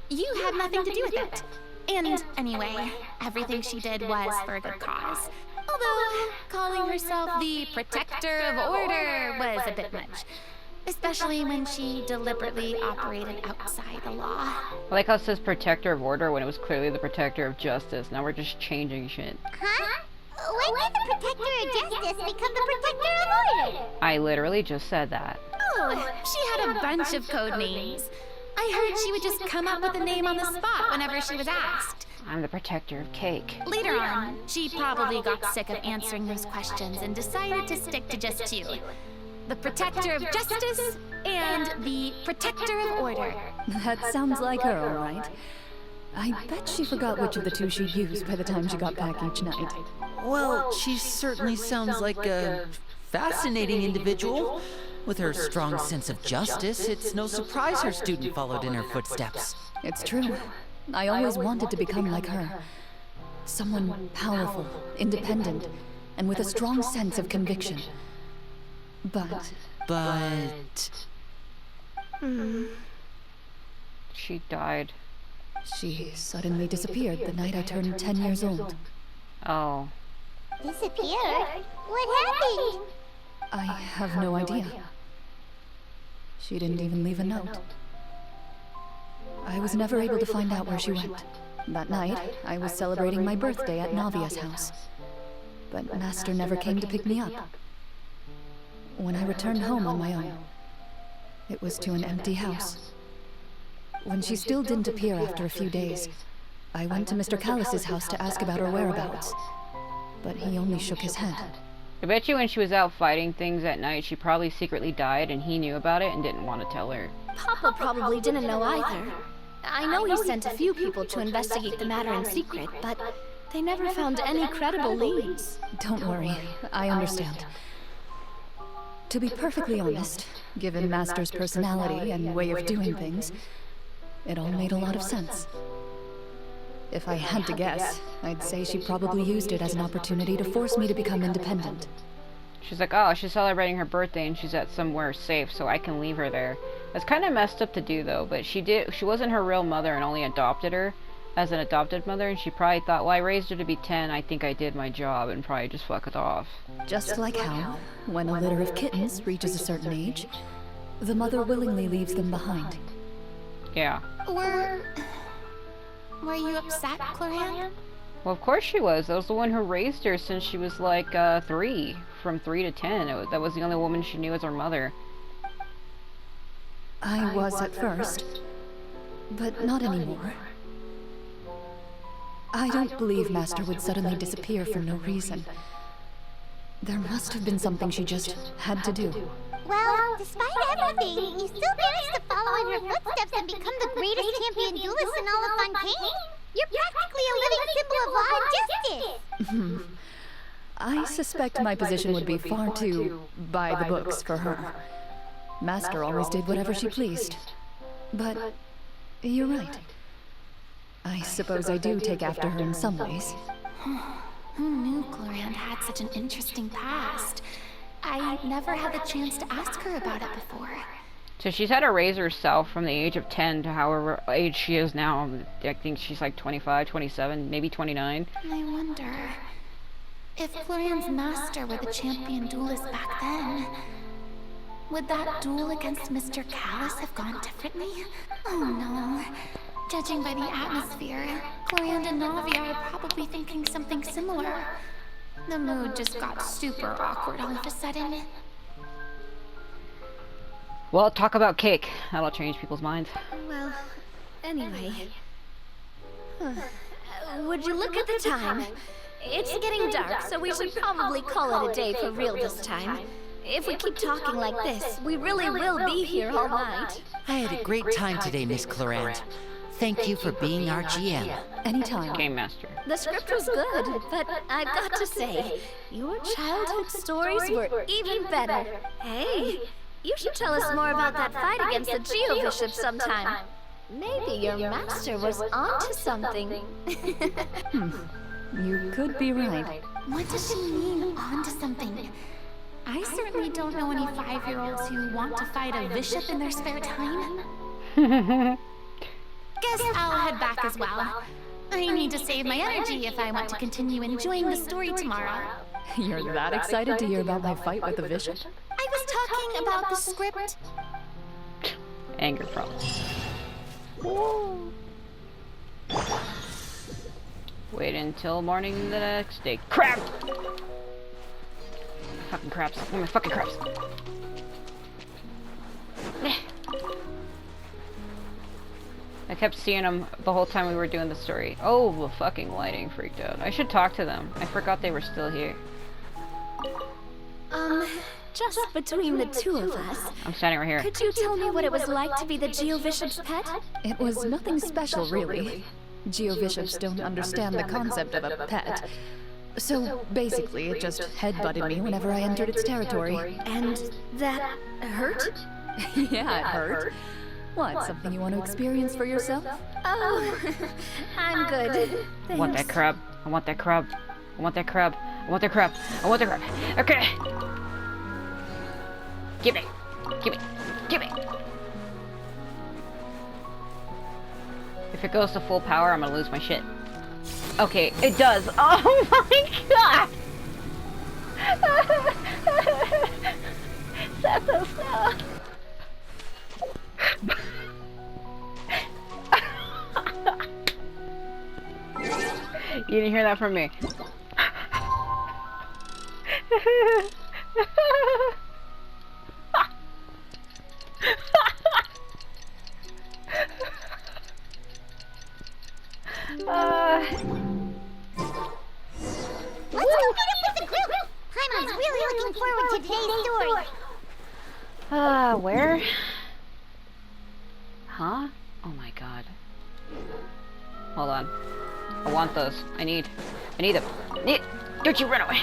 [SPEAKER 6] You had nothing to do with it. And anyway, everything she did was for a good cause. Although, calling herself the Protector of Order was a bit much. Especially when she deliberately operated outside the law.
[SPEAKER 1] I like how it says Protector of Order when it was clearly the Protector of Justice. Now we're just changing shit.
[SPEAKER 4] Huh? When did the Protector of Justice become the Protector of Order?
[SPEAKER 1] I literally just said that.
[SPEAKER 6] Oh, she had a bunch of code names. I heard she would just come up with a name on the spot whenever she was asked.
[SPEAKER 1] I'm the protector of cake.
[SPEAKER 6] Later on, she probably got sick of answering those questions and decided to stick to just two. The protector of justice and the protector of order.
[SPEAKER 2] That sounds like her, all right. I bet she forgot which of the two she'd used by the time she got back each night.
[SPEAKER 5] Well, she certainly sounds like a fascinating individual. With her strong sense of justice, it's no surprise her student followed in her footsteps.
[SPEAKER 2] It's true. I always wanted to become like her. Someone powerful, independent, and with a strong sense of conviction. But...
[SPEAKER 1] She died.
[SPEAKER 2] she suddenly disappeared the night I turned 10 years old.
[SPEAKER 1] Oh.
[SPEAKER 4] Disappeared? What happened?
[SPEAKER 2] I have no idea. She didn't even leave a note. I was never able to find out where she went. That night, I was celebrating my birthday at Navia's house. But Master never came to pick me up. When I returned home on my own, it was to an empty house. When she still didn't appear after a few days, I went to Mr. Callus's house to ask about her whereabouts. But he only shook his head.
[SPEAKER 1] I bet you when she was out fighting things at night, she probably secretly died and he knew about it and didn't want to tell her.
[SPEAKER 3] Papa probably didn't know either. I know he sent a few people to investigate the matter in secret, but they never found any credible leads.
[SPEAKER 2] Don't worry, I understand. To be perfectly honest, given Master's personality and way of doing things, it all made a lot of sense. If I had to guess, I'd say she probably used it as an opportunity to force me to become independent.
[SPEAKER 1] She's like, oh, she's celebrating her birthday and she's at somewhere safe, so I can leave her there. That's kind of messed up to do, though, but she wasn't her real mother and only adopted her as an adopted mother, and she probably thought, well, I raised her to be 10, I think I did my job, and probably just fuck it off.
[SPEAKER 2] Just like how, when a litter of kittens reaches a certain age, the mother willingly leaves them behind.
[SPEAKER 1] Yeah.
[SPEAKER 6] Were you upset, Clorinde?
[SPEAKER 1] Well, of course she was. That was the one who raised her since she was like 3. From 3 to 10. That was the only woman she knew as her mother.
[SPEAKER 2] I was at first, but not anymore. I don't believe Master would suddenly disappear for no reason. There must have been something she just had to do.
[SPEAKER 4] Well, despite everything, you still managed to follow in her footsteps and become the greatest champion duelist in all of Fontaine. You're practically a living symbol of law and justice.
[SPEAKER 2] I suspect my position would be far too by the books for her. Master always did whatever she pleased. But you're right. I suppose I do take after her in some ways.
[SPEAKER 6] Who knew Clorinde had such an interesting past? I never had the chance to ask her about it before.
[SPEAKER 1] So she's had to raise herself from the age of 10 to however age she is now. I think she's like 25, 27, maybe 29.
[SPEAKER 6] I wonder if Clorinde's master were the champion duelist back then. Would that duel against Mr. Callus have gone differently? Oh no. Judging by the atmosphere, Clorinde and Navia are probably thinking something similar. The mood just got super awkward all of a sudden.
[SPEAKER 1] Well, talk about cake. That'll change people's minds.
[SPEAKER 3] Well, anyway. Would you look at the time? It's getting dark, so we should probably call it a day for real this time. If we keep talking like this, we really will be here all night.
[SPEAKER 5] I had a great time today, Miss Clorinde. Thank you for being our GM.
[SPEAKER 2] Anytime.
[SPEAKER 1] Game Master.
[SPEAKER 3] The script was good, but I've got to say, your childhood stories were even better. Hey, you should tell us more about that fight against the Geo-Bishop sometime. Maybe your master was onto something.
[SPEAKER 2] You could be right.
[SPEAKER 6] What does she mean, onto something? I certainly don't know any 5-year-olds who want to fight a bishop in their spare time. Guess I'll head back as well. I need to save my energy if I want to continue enjoying the story tomorrow.
[SPEAKER 2] You're that excited to hear about my fight with the bishop?
[SPEAKER 6] I was talking about the script.
[SPEAKER 1] Anger problem. Wait until morning the next day. Crap! Fucking craps. Oh my fucking craps. I kept seeing them the whole time we were doing the story. Oh, the fucking lighting freaked out. I should talk to them. I forgot they were still here.
[SPEAKER 6] Just between the two of us,
[SPEAKER 1] I'm standing right here.
[SPEAKER 6] could you tell me what it was like to be the Geobishop's pet?
[SPEAKER 2] It was nothing special, really. Geobishops don't understand the concept of a pet. So basically, it just headbutted me whenever I entered its territory.
[SPEAKER 6] And that hurt?
[SPEAKER 2] Yeah, it hurt. What, something you want to experience for yourself?
[SPEAKER 6] Oh, I'm good.
[SPEAKER 1] I want that crab. I want that crab. I want that crab. I want that crab. I want that crab. Okay. Give me. Give me. Give me. If it goes to full power, I'm gonna lose my shit. Okay, it does. Oh my god! Sethos, no. You didn't hear that from me.
[SPEAKER 4] Let's go meet up with the group! Paimon's really looking forward to today's story.
[SPEAKER 1] Where? Huh? Oh my god. Hold on. I want those. I need them. Don't you run away!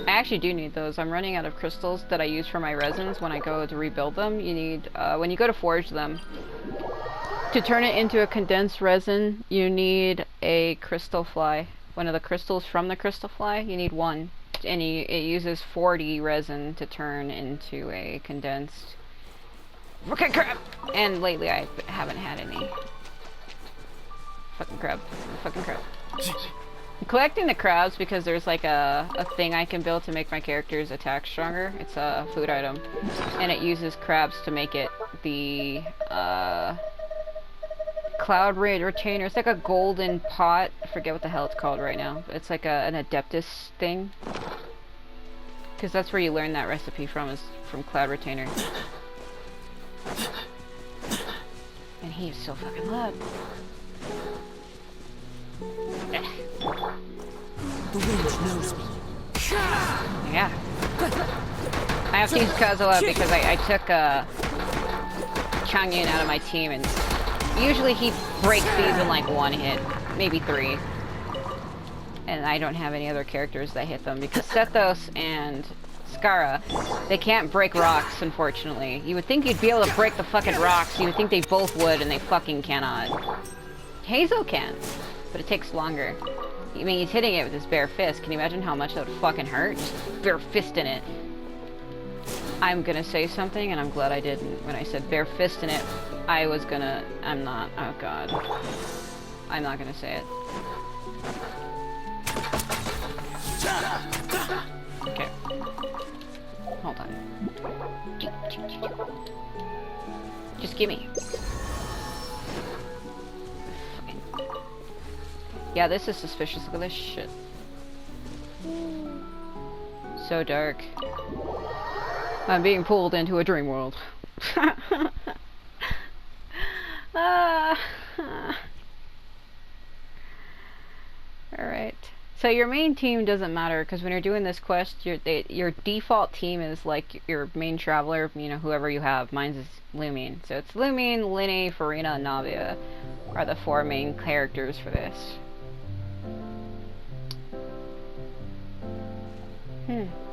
[SPEAKER 1] I actually do need those. I'm running out of crystals that I use for my resins when I go to rebuild them. You need, when you go to forge them, to turn it into a condensed resin, you need a crystal fly. One of the crystals from the crystal fly, you need one. And it uses 40 resin to turn into a condensed... Okay, crap! And lately I haven't had any. Fucking crab. Fucking crab. I'm collecting the crabs because there's like a thing I can build to make my character's attack stronger. It's a food item. And it uses crabs to make it the cloud retainer. It's like a golden pot. I forget what the hell it's called right now. It's like an Adeptus thing. Because that's where you learn that recipe from, is from cloud retainer. And he is so fucking loud.
[SPEAKER 5] The wind knows me.
[SPEAKER 1] Yeah. I have to use Kazuha because I took Changyun out of my team, and usually he breaks these in like one hit, maybe 3. And I don't have any other characters that hit them because Sethos and Skara, they can't break rocks, unfortunately. You would think you'd be able to break the fucking rocks. You would think they both would, and they fucking cannot. Hazel can, but it takes longer. I mean, he's hitting it with his bare fist. Can you imagine how much that would fucking hurt? Just bare fist in it. I'm gonna say something, and I'm glad I didn't. When I said bare fist in it, I was gonna... I'm not. Oh god. I'm not gonna say it. Okay. Hold on. Just gimme. Yeah, this is suspicious. Look at this shit. So dark. I'm being pulled into a dream world. Alright. So your main team doesn't matter, because when you're doing this quest, your default team is like your main traveler, you know, whoever you have. Mine is Lumine. So it's Lumine, Linne, Farina, and Navia are the 4 main characters for this.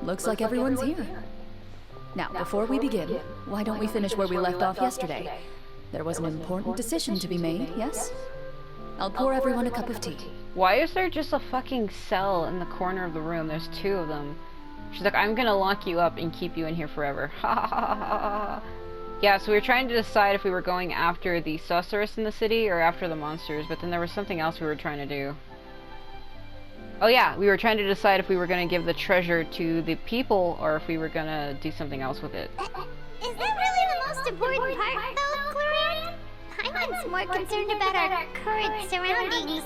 [SPEAKER 2] Looks like everyone's here. Now, before we begin, why don't we finish where we left off yesterday? There was an important decision to be made, yes? I'll pour everyone a cup of tea.
[SPEAKER 1] Why is there just a fucking cell in the corner of the room? There's 2 of them. She's like, I'm gonna lock you up and keep you in here forever. Ha ha ha ha ha. Yeah, so we were trying to decide if we were going after the sorceress in the city or after the monsters, but then there was something else we were trying to do. Oh yeah, we were trying to decide if we were gonna give the treasure to the people or if we were gonna do something else with it.
[SPEAKER 4] Is that really the most important part, though, Clorinde? Paimon's more concerned about our current surroundings.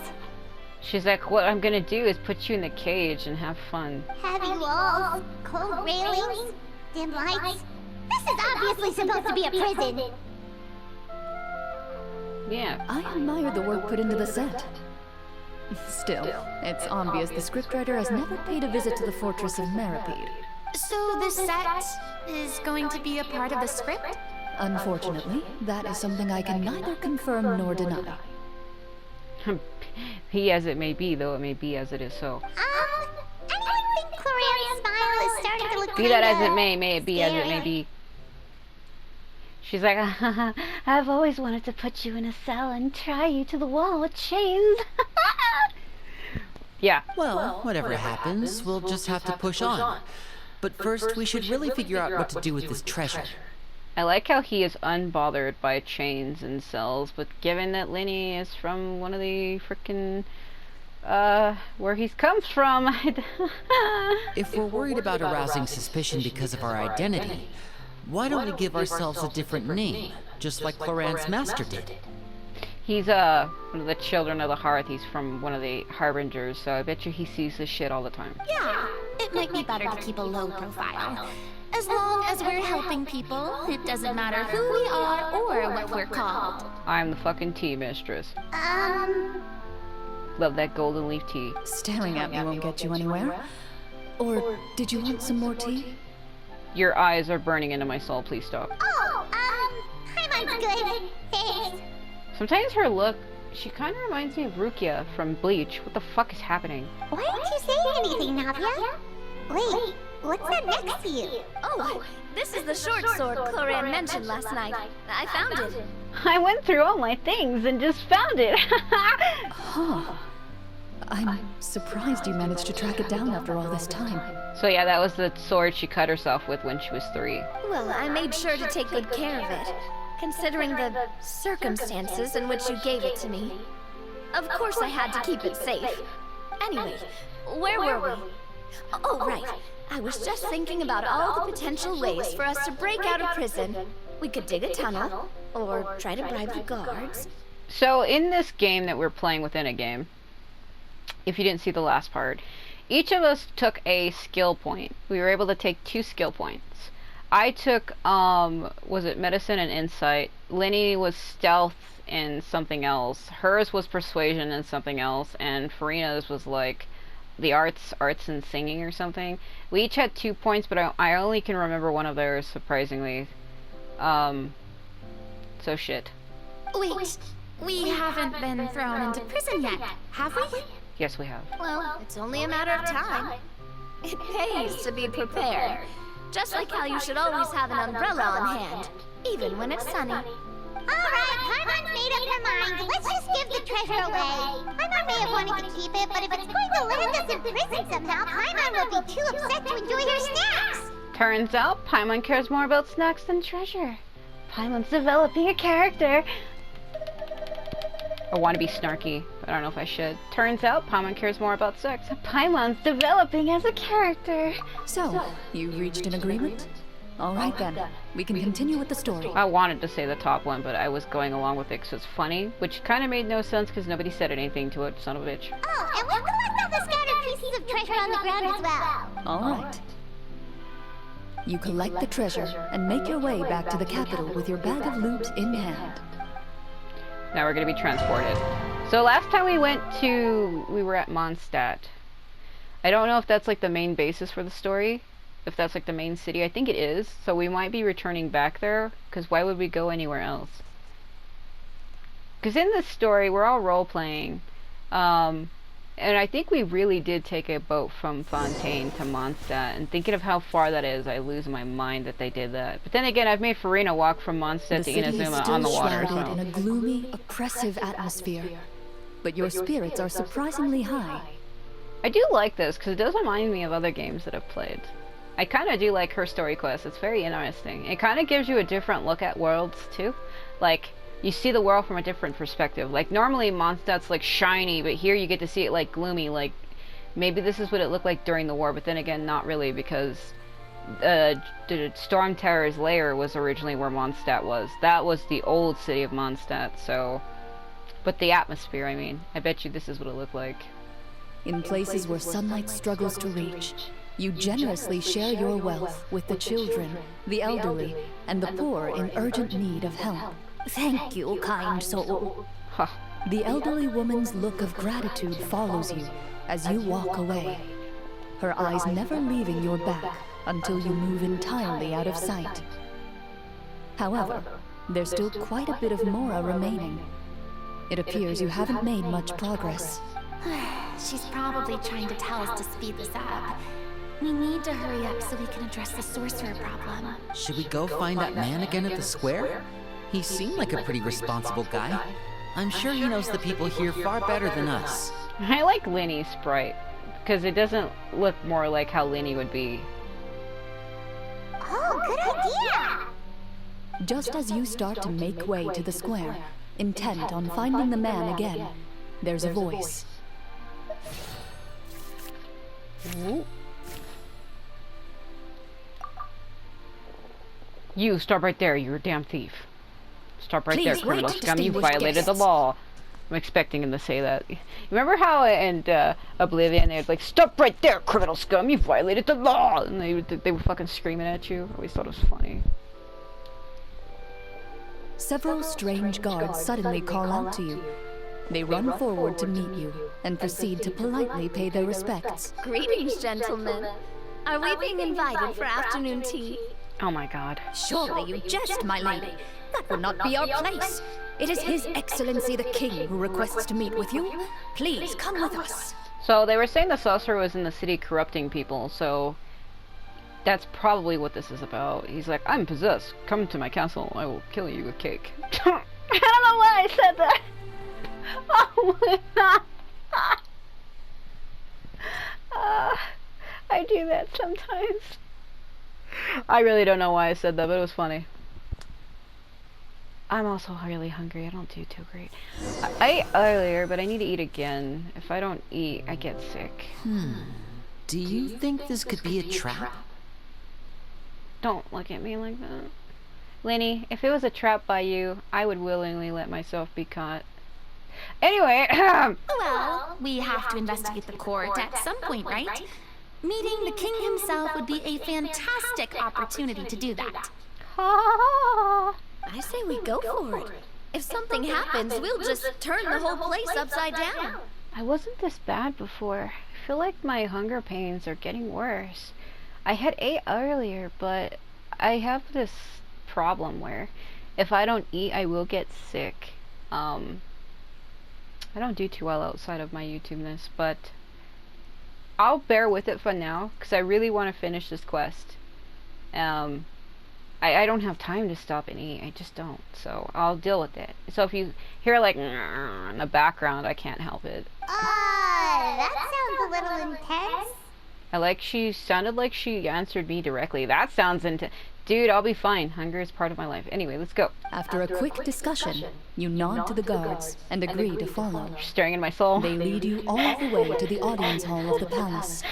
[SPEAKER 1] She's like, what I'm gonna do is put you in the cage and have fun.
[SPEAKER 4] Heavy walls, cold railings, dim lights. This is obviously supposed to be a prison.
[SPEAKER 1] Yeah.
[SPEAKER 2] I admire the work put into the set. Still, it's obvious the scriptwriter has never paid a visit to the fortress of Meripede.
[SPEAKER 6] So the set is going to be a part of the script?
[SPEAKER 2] Unfortunately, that is something I can neither confirm nor deny.
[SPEAKER 1] Be as it may be, though it may be as it is so.
[SPEAKER 4] Anyone think Clorinde's smile is starting to look
[SPEAKER 1] Be that as it
[SPEAKER 4] kinda
[SPEAKER 1] may it be as it may be. She's like, I've always wanted to put you in a cell and tie you to the wall with chains. Yeah.
[SPEAKER 5] Well, whatever happens, we'll just have to push on. But first, we should really figure out what to do with this treasure.
[SPEAKER 1] I like how he is unbothered by chains and cells, but given that Lenny is from one of the frickin' where he's comes from,
[SPEAKER 5] If we're worried about arousing suspicion because of our identity, why don't we give ourselves a different name, just like Clorinde's master did?
[SPEAKER 1] he's one of the children of the hearth. He's from one of the harbingers, so I bet you he sees this shit all the time.
[SPEAKER 6] Yeah, it might be better to keep a low profile. As long as we're helping people, it doesn't matter who we are or what we're called.
[SPEAKER 1] I'm the fucking tea mistress. Love that golden leaf tea.
[SPEAKER 2] Staring at me won't get you anywhere. Or did you want some more tea?
[SPEAKER 1] Your eyes are burning into my soul. Please stop.
[SPEAKER 4] Paimon's good. Thanks.
[SPEAKER 1] Sometimes her look, she kind of reminds me of Rukia from Bleach. What the fuck is happening?
[SPEAKER 4] Why didn't you say anything, Navia? Wait, what's that next to you?
[SPEAKER 3] Oh, this is the short sword Clorinde mentioned last night. I found it.
[SPEAKER 1] I went through all my things and just found it.
[SPEAKER 2] Huh. I'm surprised you managed to track it down after all this time.
[SPEAKER 1] So yeah, that was the sword she cut herself with when she was 3.
[SPEAKER 3] Well, I made sure to take good care of it, considering the circumstances in which you gave it to me. Of course I had to keep it safe. Anyway, where were we? Oh, right. I was just thinking about all the potential ways for us to break out of prison. We could dig a tunnel, or try to bribe the guards.
[SPEAKER 1] So in this game that we're playing within a game, if you didn't see the last part, each of us took a skill point. We were able to take 2 skill points. I took, was it medicine and insight? Lenny was stealth and something else. Hers was persuasion and something else. And Farina's was like the arts and singing or something. We each had 2 points, but I only can remember one of theirs, surprisingly. So shit.
[SPEAKER 6] Wait, we haven't been thrown into prison yet, have we?
[SPEAKER 1] Yes, we have.
[SPEAKER 3] Well, it's only a matter of time. It pays to be prepared. Just like how you should always have an umbrella on hand, even when it's sunny.
[SPEAKER 4] Alright, Paimon's made up her mind. Let's just give the treasure away. Paimon may have wanted to keep it, but if it's going to land us in prison somehow, Paimon will be too upset to enjoy her snacks.
[SPEAKER 1] Turns out Paimon cares more about snacks than treasure. Paimon's developing a character. I want to be snarky, but I don't know if I should. Turns out Paimon cares more about sex. Paimon's developing as a character.
[SPEAKER 2] So, you reached an agreement? Alright then, we can continue with the story.
[SPEAKER 1] I wanted to say the top one, but I was going along with it because it's funny, which kind of made no sense because nobody said anything to it, son of a bitch.
[SPEAKER 4] Oh, and we'll collect all the scattered pieces of treasure on the ground as well.
[SPEAKER 2] Alright. You collect the treasure and make your way back to the capital with your bag of loot in hand.
[SPEAKER 1] Now we're going to be transported. So last time we were at Mondstadt. I don't know if that's like the main basis for the story. If that's like the main city. I think it is. So we might be returning back there. Because why would we go anywhere else? Because in this story, we're all role-playing. And I think we really did take a boat from Fontaine to Mondstadt. And thinking of how far that is, I lose my mind that they did that. But then again, I've made Farina walk from Mondstadt to Inazuma on the water.
[SPEAKER 2] The city is still shrouded
[SPEAKER 1] So.
[SPEAKER 2] in a gloomy, oppressive atmosphere. But your spirits are surprisingly high.
[SPEAKER 1] I do like this, because it does remind me of other games that I've played. I kind of do like her story quest. It's very interesting. It kind of gives you a different look at worlds, too. Like, you see the world from a different perspective. Like, normally Mondstadt's, like, shiny, but here you get to see it, like, gloomy. Like, maybe this is what it looked like during the war, but then again, not really, because the Storm Terror's lair was originally where Mondstadt was. That was the old city of Mondstadt, so... But the atmosphere, I mean. I bet you this is what it looked like.
[SPEAKER 2] In places where sunlight struggles to reach, you generously share your wealth with the children, the elderly, and the poor in urgent need of help. Thank you, kind soul.
[SPEAKER 1] Huh.
[SPEAKER 2] The elderly woman's look of gratitude follows you as you walk away, her eyes never leaving your back until you move entirely out of sight. However, there's still quite a bit of Mora remaining. It appears you haven't made much progress.
[SPEAKER 6] She's probably trying to tell us to speed this up. We need to hurry up so we can address the sorcerer problem.
[SPEAKER 5] Should we go find that man again at the square? He seemed like a pretty responsible guy. I'm sure he knows the people here far better than us.
[SPEAKER 1] I like Linny's sprite, because it doesn't look more like how Linny would be.
[SPEAKER 4] Oh, good idea!
[SPEAKER 2] Just as you start to make way to the square, intent on finding the man again, there's a voice.
[SPEAKER 1] You, stop right there, you're a damn thief. Stop right
[SPEAKER 2] Please
[SPEAKER 1] there,
[SPEAKER 2] wait,
[SPEAKER 1] criminal scum, you
[SPEAKER 2] distinguished
[SPEAKER 1] violated the
[SPEAKER 2] guests.
[SPEAKER 1] law. I'm expecting him to say that. Remember how in Oblivion they'd like, stop right there, criminal scum, you violated the law! And they were fucking screaming at you. I always thought it was funny.
[SPEAKER 2] Several strange guards suddenly call out to you. They run forward to meet you and proceed to politely pay their respects.
[SPEAKER 3] Greetings, gentlemen. Are we being invited for afternoon tea?
[SPEAKER 1] Oh my god.
[SPEAKER 2] Surely you jest, my lady. That would not be our place. It is His Excellency the King who requests to meet with you. Please come with us.
[SPEAKER 1] So they were saying the sorcerer was in the city corrupting people, so that's probably what this is about. He's like, I'm possessed. Come to my castle. I will kill you with cake. I don't know why I said that. Oh my god. I do that sometimes. I really don't know why I said that, but it was funny. I'm also really hungry. I don't do too great. I ate earlier, but I need to eat again. If I don't eat, I get sick.
[SPEAKER 5] Do you think this could be a trap?
[SPEAKER 1] Don't look at me like that. Lenny, if it was a trap by you, I would willingly let myself be caught. Anyway,
[SPEAKER 6] Well, we have to investigate the court at some point, right? Meeting the king himself would be a fantastic opportunity to do that.
[SPEAKER 3] I say we go for it. If something happens, we'll just turn the whole place upside down.
[SPEAKER 1] I wasn't this bad before. I feel like my hunger pains are getting worse. I had ate earlier, but I have this problem where if I don't eat, I will get sick. I don't do too well outside of my YouTube-ness, but I'll bear with it for now, because I really want to finish this quest. I don't have time to stop and eat. I just don't. So I'll deal with it. So if you hear like in the background, I can't help it.
[SPEAKER 4] That sounds a little intense.
[SPEAKER 1] She sounded like she answered me directly. That sounds intense. Dude, I'll be fine. Hunger is part of my life. Anyway, let's go.
[SPEAKER 2] After a quick discussion, you nod to the guards and agree to follow.
[SPEAKER 1] You're staring in my soul.
[SPEAKER 2] They lead you all the way to the audience hall of the palace.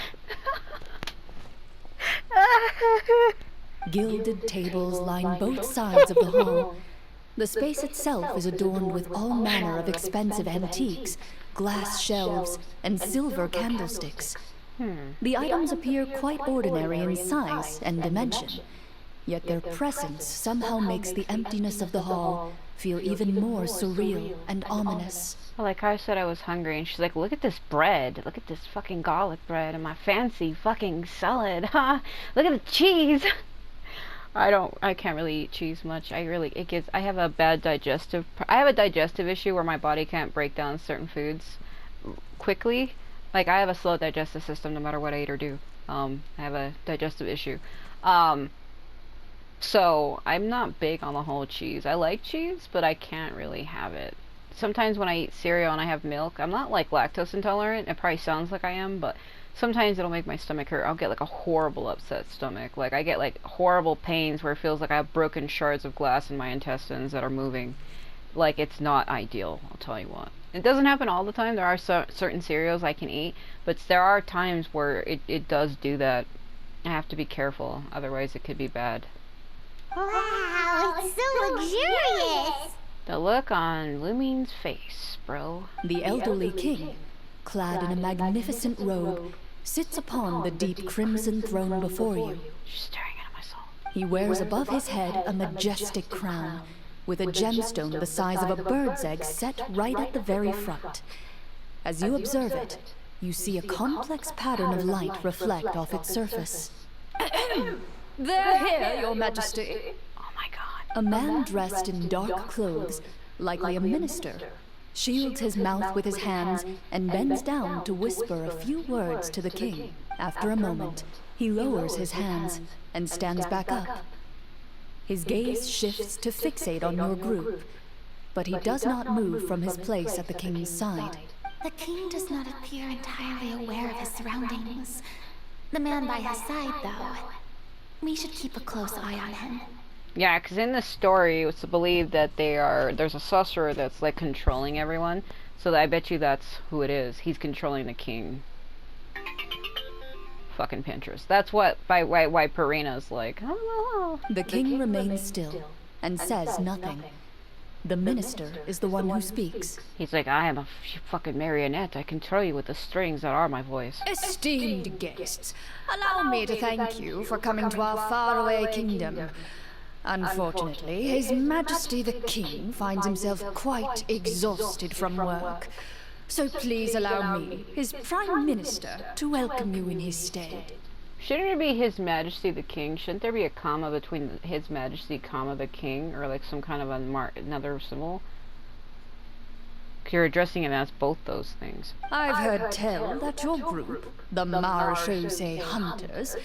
[SPEAKER 2] Gilded tables line both sides of the hall. The space itself is adorned with all manner of expensive antiques, glass shelves, and silver candlesticks. The items appear quite ordinary in size and dimension, yet their presence somehow makes the emptiness of the hall feel even more surreal and ominous.
[SPEAKER 1] Like I said, I was hungry, and she's like, look at this bread. Look at this fucking garlic bread and my fancy fucking salad. Look at the cheese. I can't really eat cheese much. I have a digestive issue where my body can't break down certain foods quickly. Like, I have a slow digestive system no matter what I eat or do. I have a digestive issue. So I'm not big on the whole cheese. I like cheese, but I can't really have it. Sometimes when I eat cereal and I have milk, I'm not like lactose intolerant. It probably sounds like I am, but sometimes it'll make my stomach hurt. I'll get like a horrible upset stomach. Like I get like horrible pains where it feels like I have broken shards of glass in my intestines that are moving. Like, it's not ideal, I'll tell you what. It doesn't happen all the time. There are certain cereals I can eat, but there are times where it does do that. I have to be careful, otherwise it could be bad.
[SPEAKER 4] Wow, it's so luxurious.
[SPEAKER 1] The look on Lumine's face, bro.
[SPEAKER 2] The elderly king, clad in a magnificent robe, sits upon the deep crimson throne before you.
[SPEAKER 1] She's staring into my soul.
[SPEAKER 2] He wears above his head a majestic crown, with a gemstone the size of a bird's egg set right at the very front. As you observe it, you see a complex pattern of light reflect off its surface. They're here, Your Majesty.
[SPEAKER 1] Oh my god.
[SPEAKER 2] A man dressed in dark clothes, likely a minister, shields his mouth with his hands and bends down to whisper a few words to the king. After a moment, he lowers his hands and stands back up. His gaze shifts to fixate on your group, but he does not move from his place at the king's side.
[SPEAKER 6] The king does not appear entirely aware of his surroundings. The man by his side, though. We should keep a close eye on him.
[SPEAKER 1] Yeah, because in the story, it's believed that there's a sorcerer that's like controlling everyone. So I bet you that's who it is. He's controlling the king. Fucking Pinterest. That's why Purina's like, oh.
[SPEAKER 2] The king remains still and says nothing. The minister is the one who speaks.
[SPEAKER 1] He's like, I am a fucking marionette. I control you with the strings that are my voice.
[SPEAKER 2] Esteemed guests, allow me to thank you for coming to our faraway kingdom. Unfortunately, His Majesty the King finds himself quite exhausted from work. So please allow me, his Prime Minister, to welcome you in his stead.
[SPEAKER 1] Shouldn't it be His Majesty the King? Shouldn't there be a comma between His Majesty, comma, the King? Or like some kind of another symbol? 'Cause you're addressing him as both those things.
[SPEAKER 2] I've heard tell that your group, the Marechaussee Hunters,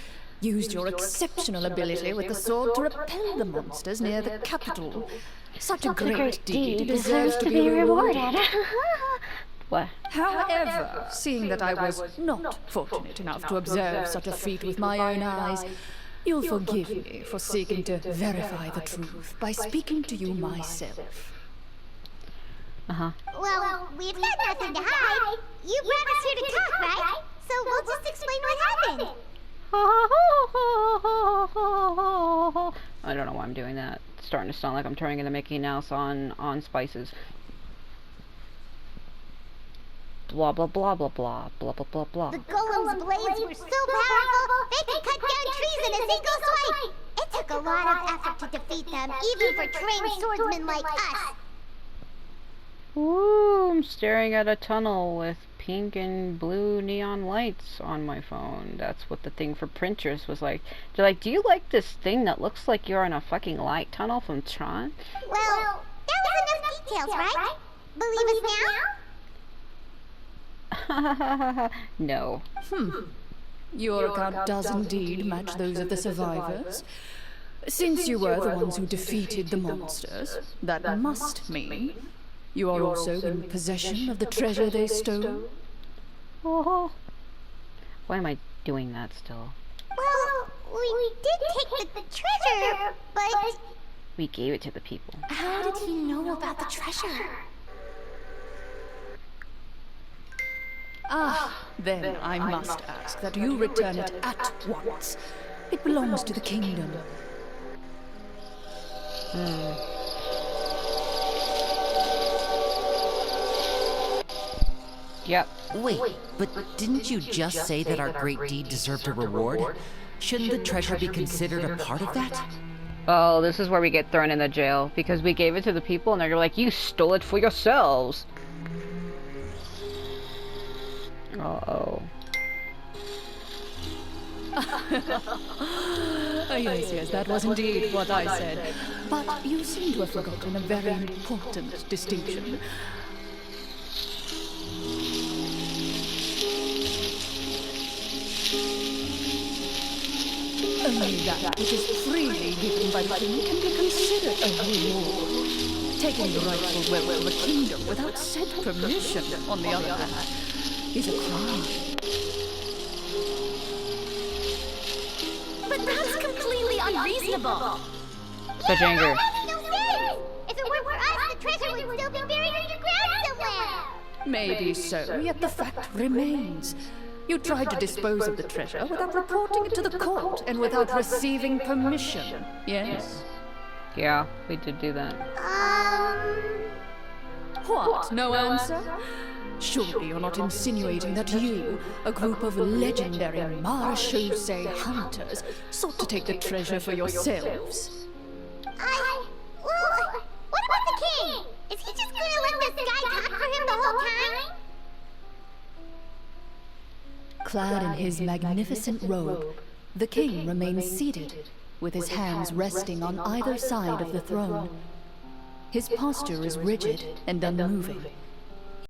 [SPEAKER 2] used your exceptional ability with the sword to repel the monsters near the capital. Such a great deed deserves to be rewarded.
[SPEAKER 1] What?
[SPEAKER 2] However, seeing that I was not fortunate enough to observe such a feat with my own eyes, you'll forgive me for seeking to verify the truth by speaking to you myself.
[SPEAKER 4] Well, we've got nothing to hide. You brought us here to talk, right? So we'll just explain what happened.
[SPEAKER 1] I don't know why I'm doing that. It's starting to sound like I'm turning into Mickey Mouse on spices. Blah blah blah blah blah blah blah blah blah.
[SPEAKER 4] The golem's blades were so powerful, they could cut down trees in a single swipe. It took a lot of effort to defeat them, even for trained swordsmen like us.
[SPEAKER 1] Ooh, I'm staring at a tunnel with pink and blue neon lights on my phone. That's what the thing for printers was like. They're like, do you like this thing that looks like you're in a fucking light tunnel from Tron?
[SPEAKER 4] Well, that was enough details, right? Believe us now?
[SPEAKER 1] No.
[SPEAKER 2] Your account does indeed match those of the survivors. Since you were the ones who defeated the monsters, that must mean you are also in possession of the treasure they stole.
[SPEAKER 1] Oh. Why am I doing that still?
[SPEAKER 4] Well, we did take the treasure, but...
[SPEAKER 1] We gave it to the people.
[SPEAKER 6] How did he know about the treasure?
[SPEAKER 2] Then I must ask that you return it at once. It belongs to the kingdom.
[SPEAKER 1] Yep.
[SPEAKER 5] Wait, but didn't you just say that our great deed deserved a reward? Shouldn't the treasure be considered a part of that?
[SPEAKER 1] Oh, this is where we get thrown into jail because we gave it to the people and they're like, you stole it for yourselves. Uh-oh.
[SPEAKER 2] Yes, that was indeed what I said. But you seem to have forgotten a very important distinction. Only that which is freely given by the king can be considered a reward. Taking the rightful wealth of a kingdom without said permission, on the other hand, is a crime.
[SPEAKER 6] But that's completely unreasonable.
[SPEAKER 1] Such anger.
[SPEAKER 4] That makes no sense! If it weren't for us, the treasure would still be buried underground somewhere!
[SPEAKER 2] Maybe so, yet the fact remains. You tried to dispose of the treasure without reporting it to the court and without receiving permission, yes?
[SPEAKER 1] Yeah, we did do that.
[SPEAKER 2] What? No answer? Surely you're not insinuating that you, a group of legendary Marechaussee hunters, sought to take the treasure for yourselves?
[SPEAKER 4] Well, what
[SPEAKER 2] Clad in his magnificent robe, the king remains seated, with his hands resting on either side of the throne. His posture is rigid and unmoving,